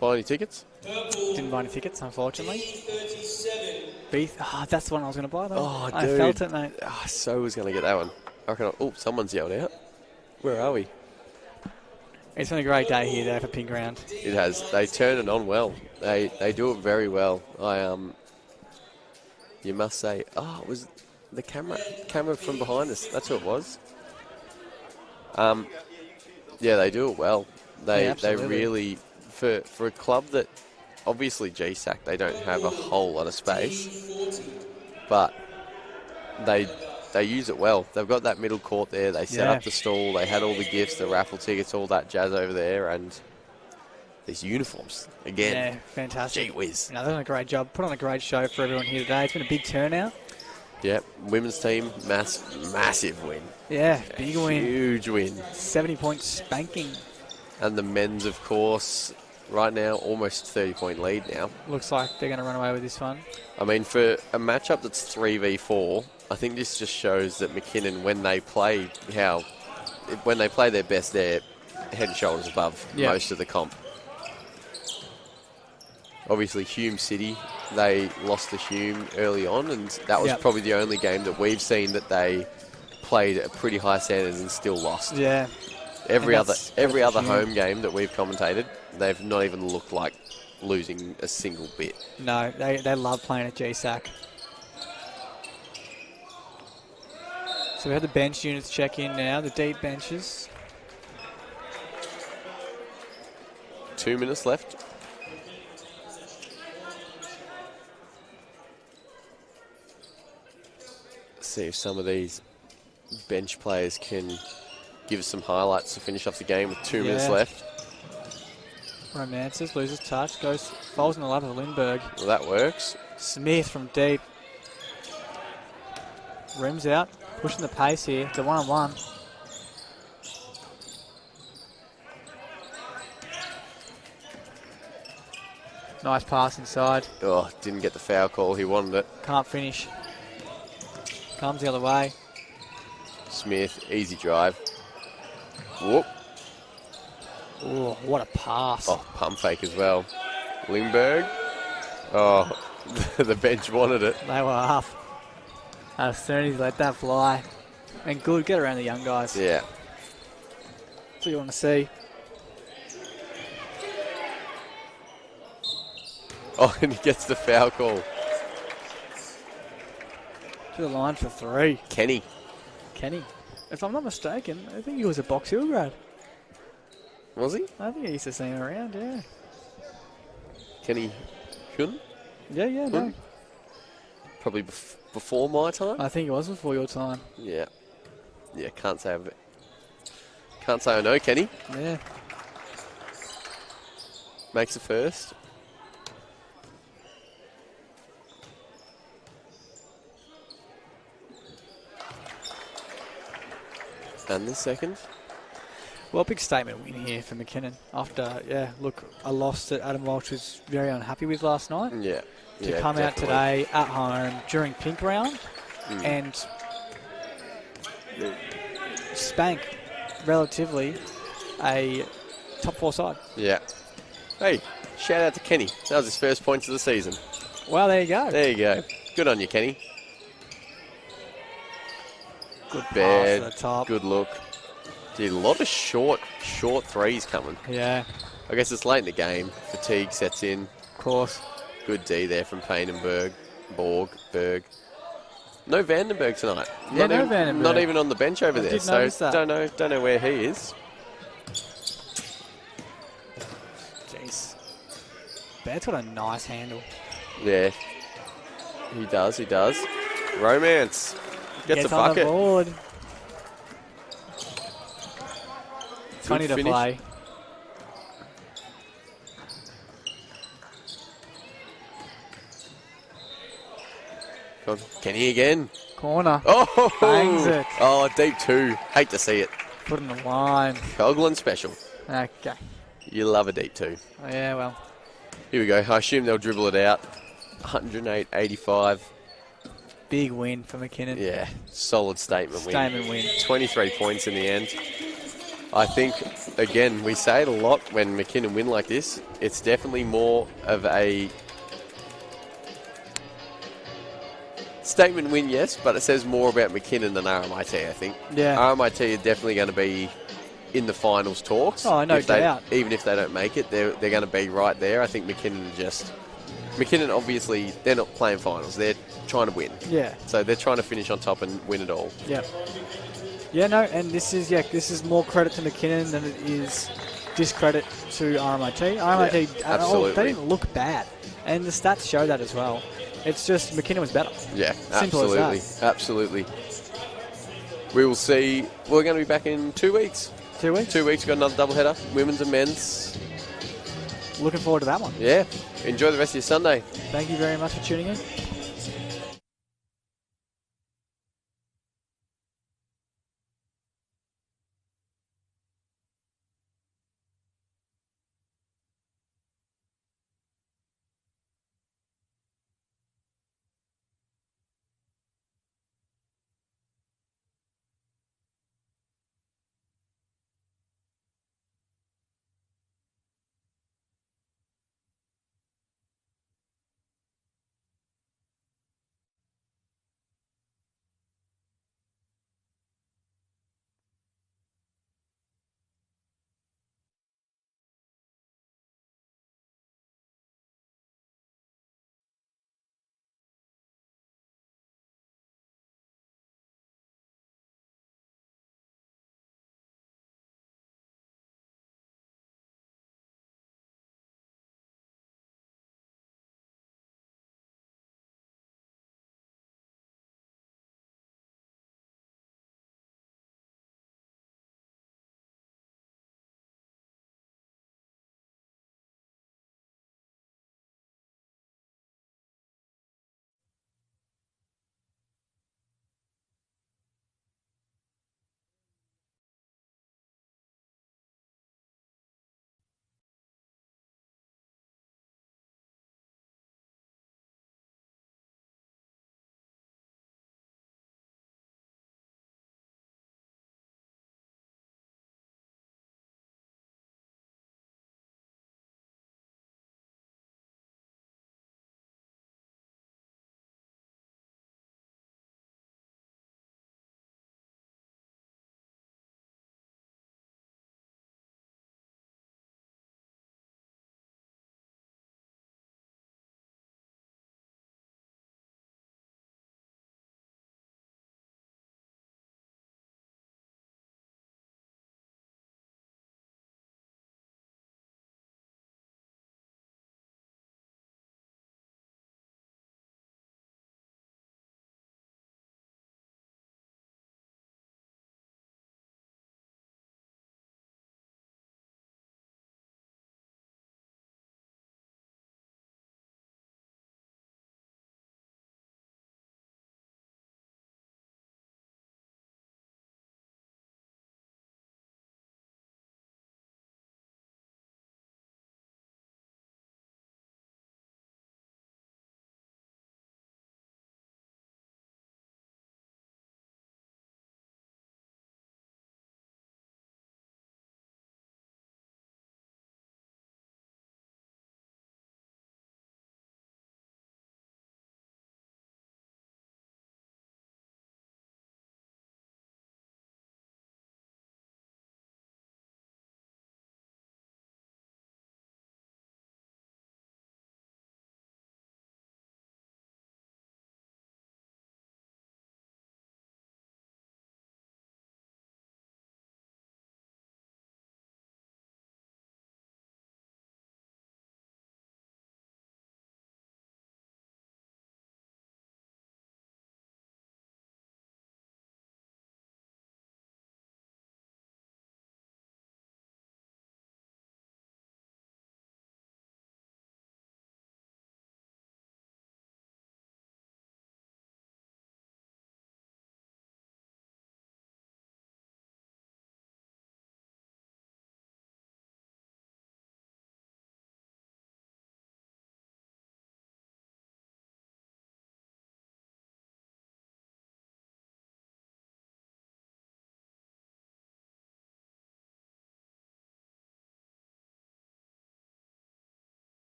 Buy any tickets? Didn't buy any tickets, unfortunately. Beef. That's the one I was going to buy, though. Oh, I dude. felt it, mate. So was going to get that one. I reckon. Someone's yelled out. Where are we? It's been a great day here, though, for Pink Round. It has. They turn it on well. They do it very well. You must say, it was the camera from behind us. That's who it was. Yeah, they do it well. They really, for a club that obviously GSAC, they don't have a whole lot of space, but they use it well. They've got that middle court there. They set up the stall. They had all the gifts, the raffle tickets, all that jazz over there, and these uniforms again. Yeah, fantastic. Gee whiz. They've done a great job. Put on a great show for everyone here today. It's been a big turnout. Yeah, women's team, massive win. Yeah, big win. Huge win. 70-point spanking. And the men's, of course, right now, almost 30-point lead now. Looks like they're going to run away with this one. I mean, for a matchup that's 3v4, I think this just shows that McKinnon, when they play their best, they're head and shoulders above most of the comp. Obviously, Hume City, they lost to Hume early on, and that was probably the only game that we've seen that they played at a pretty high standard and still lost. Yeah. Every other home game that we've commentated, they've not even looked like losing a single bit. No, they love playing at GSAC. So we have the bench units check in now, the deep benches. 2 minutes left. See if some of these bench players can give us some highlights to finish off the game with 2 minutes left. Romances, loses touch, falls in the lap of Lindbergh. Well, that works. Smith from deep. Rims out, pushing the pace here. It's a one-on-one. Nice pass inside. Oh, didn't get the foul call. He wanted it. Can't finish. Comes the other way. Smith, easy drive. Whoop. Oh, what a pass. Oh, pump fake as well. Lindbergh. Oh, the bench wanted it. They were up. As soon as he let that fly. And good, get around the young guys. Yeah. That's what you want to see. Oh, and he gets the foul call. To the line for 3. Kenny. If I'm not mistaken, I think he was a Box Hill grad. Was he? I think I used to see him around, yeah. Kenny Hyun? Yeah, no. Probably before my time? I think it was before your time. Yeah. Yeah, can't say Can't say I know, Kenny. Yeah. Makes the first. And the second. Well, big statement win here for McKinnon after, a loss that Adam Walsh was very unhappy with last night. Yeah. To come out today at home during pink round and spank relatively a top 4 side. Yeah. Hey, shout out to Kenny. That was his first points of the season. Well, there you go. There you go. Good on you, Kenny. Good pass Bad. to the top. Good look. Dude, a lot of short threes coming. Yeah. I guess it's late in the game. Fatigue sets in. Of course. Good D there from Payne and Berg. No Vandenberg tonight. Yeah, no Vandenberg. Not even on the bench over there. Did notice that. Don't know where he is. Jeez. Bad's got a nice handle. Yeah. He does. Romance. Gets a on bucket. the board. 20 to finish. play. Come on, Kenny again. Corner. Oh, Bangs it. Oh, deep 2. Hate to see it. Put in the line. Coghlan special. Okay. You love a deep 2. Oh, yeah, well. Here we go. I assume they'll dribble it out. 108-85. Big win for McKinnon. Yeah, solid statement win. 23 points in the end. I think, again, we say it a lot when McKinnon win like this. It's definitely more of a statement win, yes, but it says more about McKinnon than RMIT, I think. Yeah. RMIT are definitely going to be in the finals talks. Oh, no doubt. Even if they don't make it, they're going to be right there. I think McKinnon, obviously, they're not playing finals. They're trying to win. Yeah. So they're trying to finish on top and win it all. Yeah. Yeah, no, and this is more credit to McKinnon than it is discredit to RMIT. RMIT, absolutely. They didn't look bad, and the stats show that as well. It's just McKinnon was better. Yeah, Simple absolutely. as that. Absolutely. We will see. We're going to be back in 2 weeks. 2 weeks? 2 weeks, got another doubleheader, women's and men's. Looking forward to that one. Yeah. Enjoy the rest of your Sunday. Thank you very much for tuning in.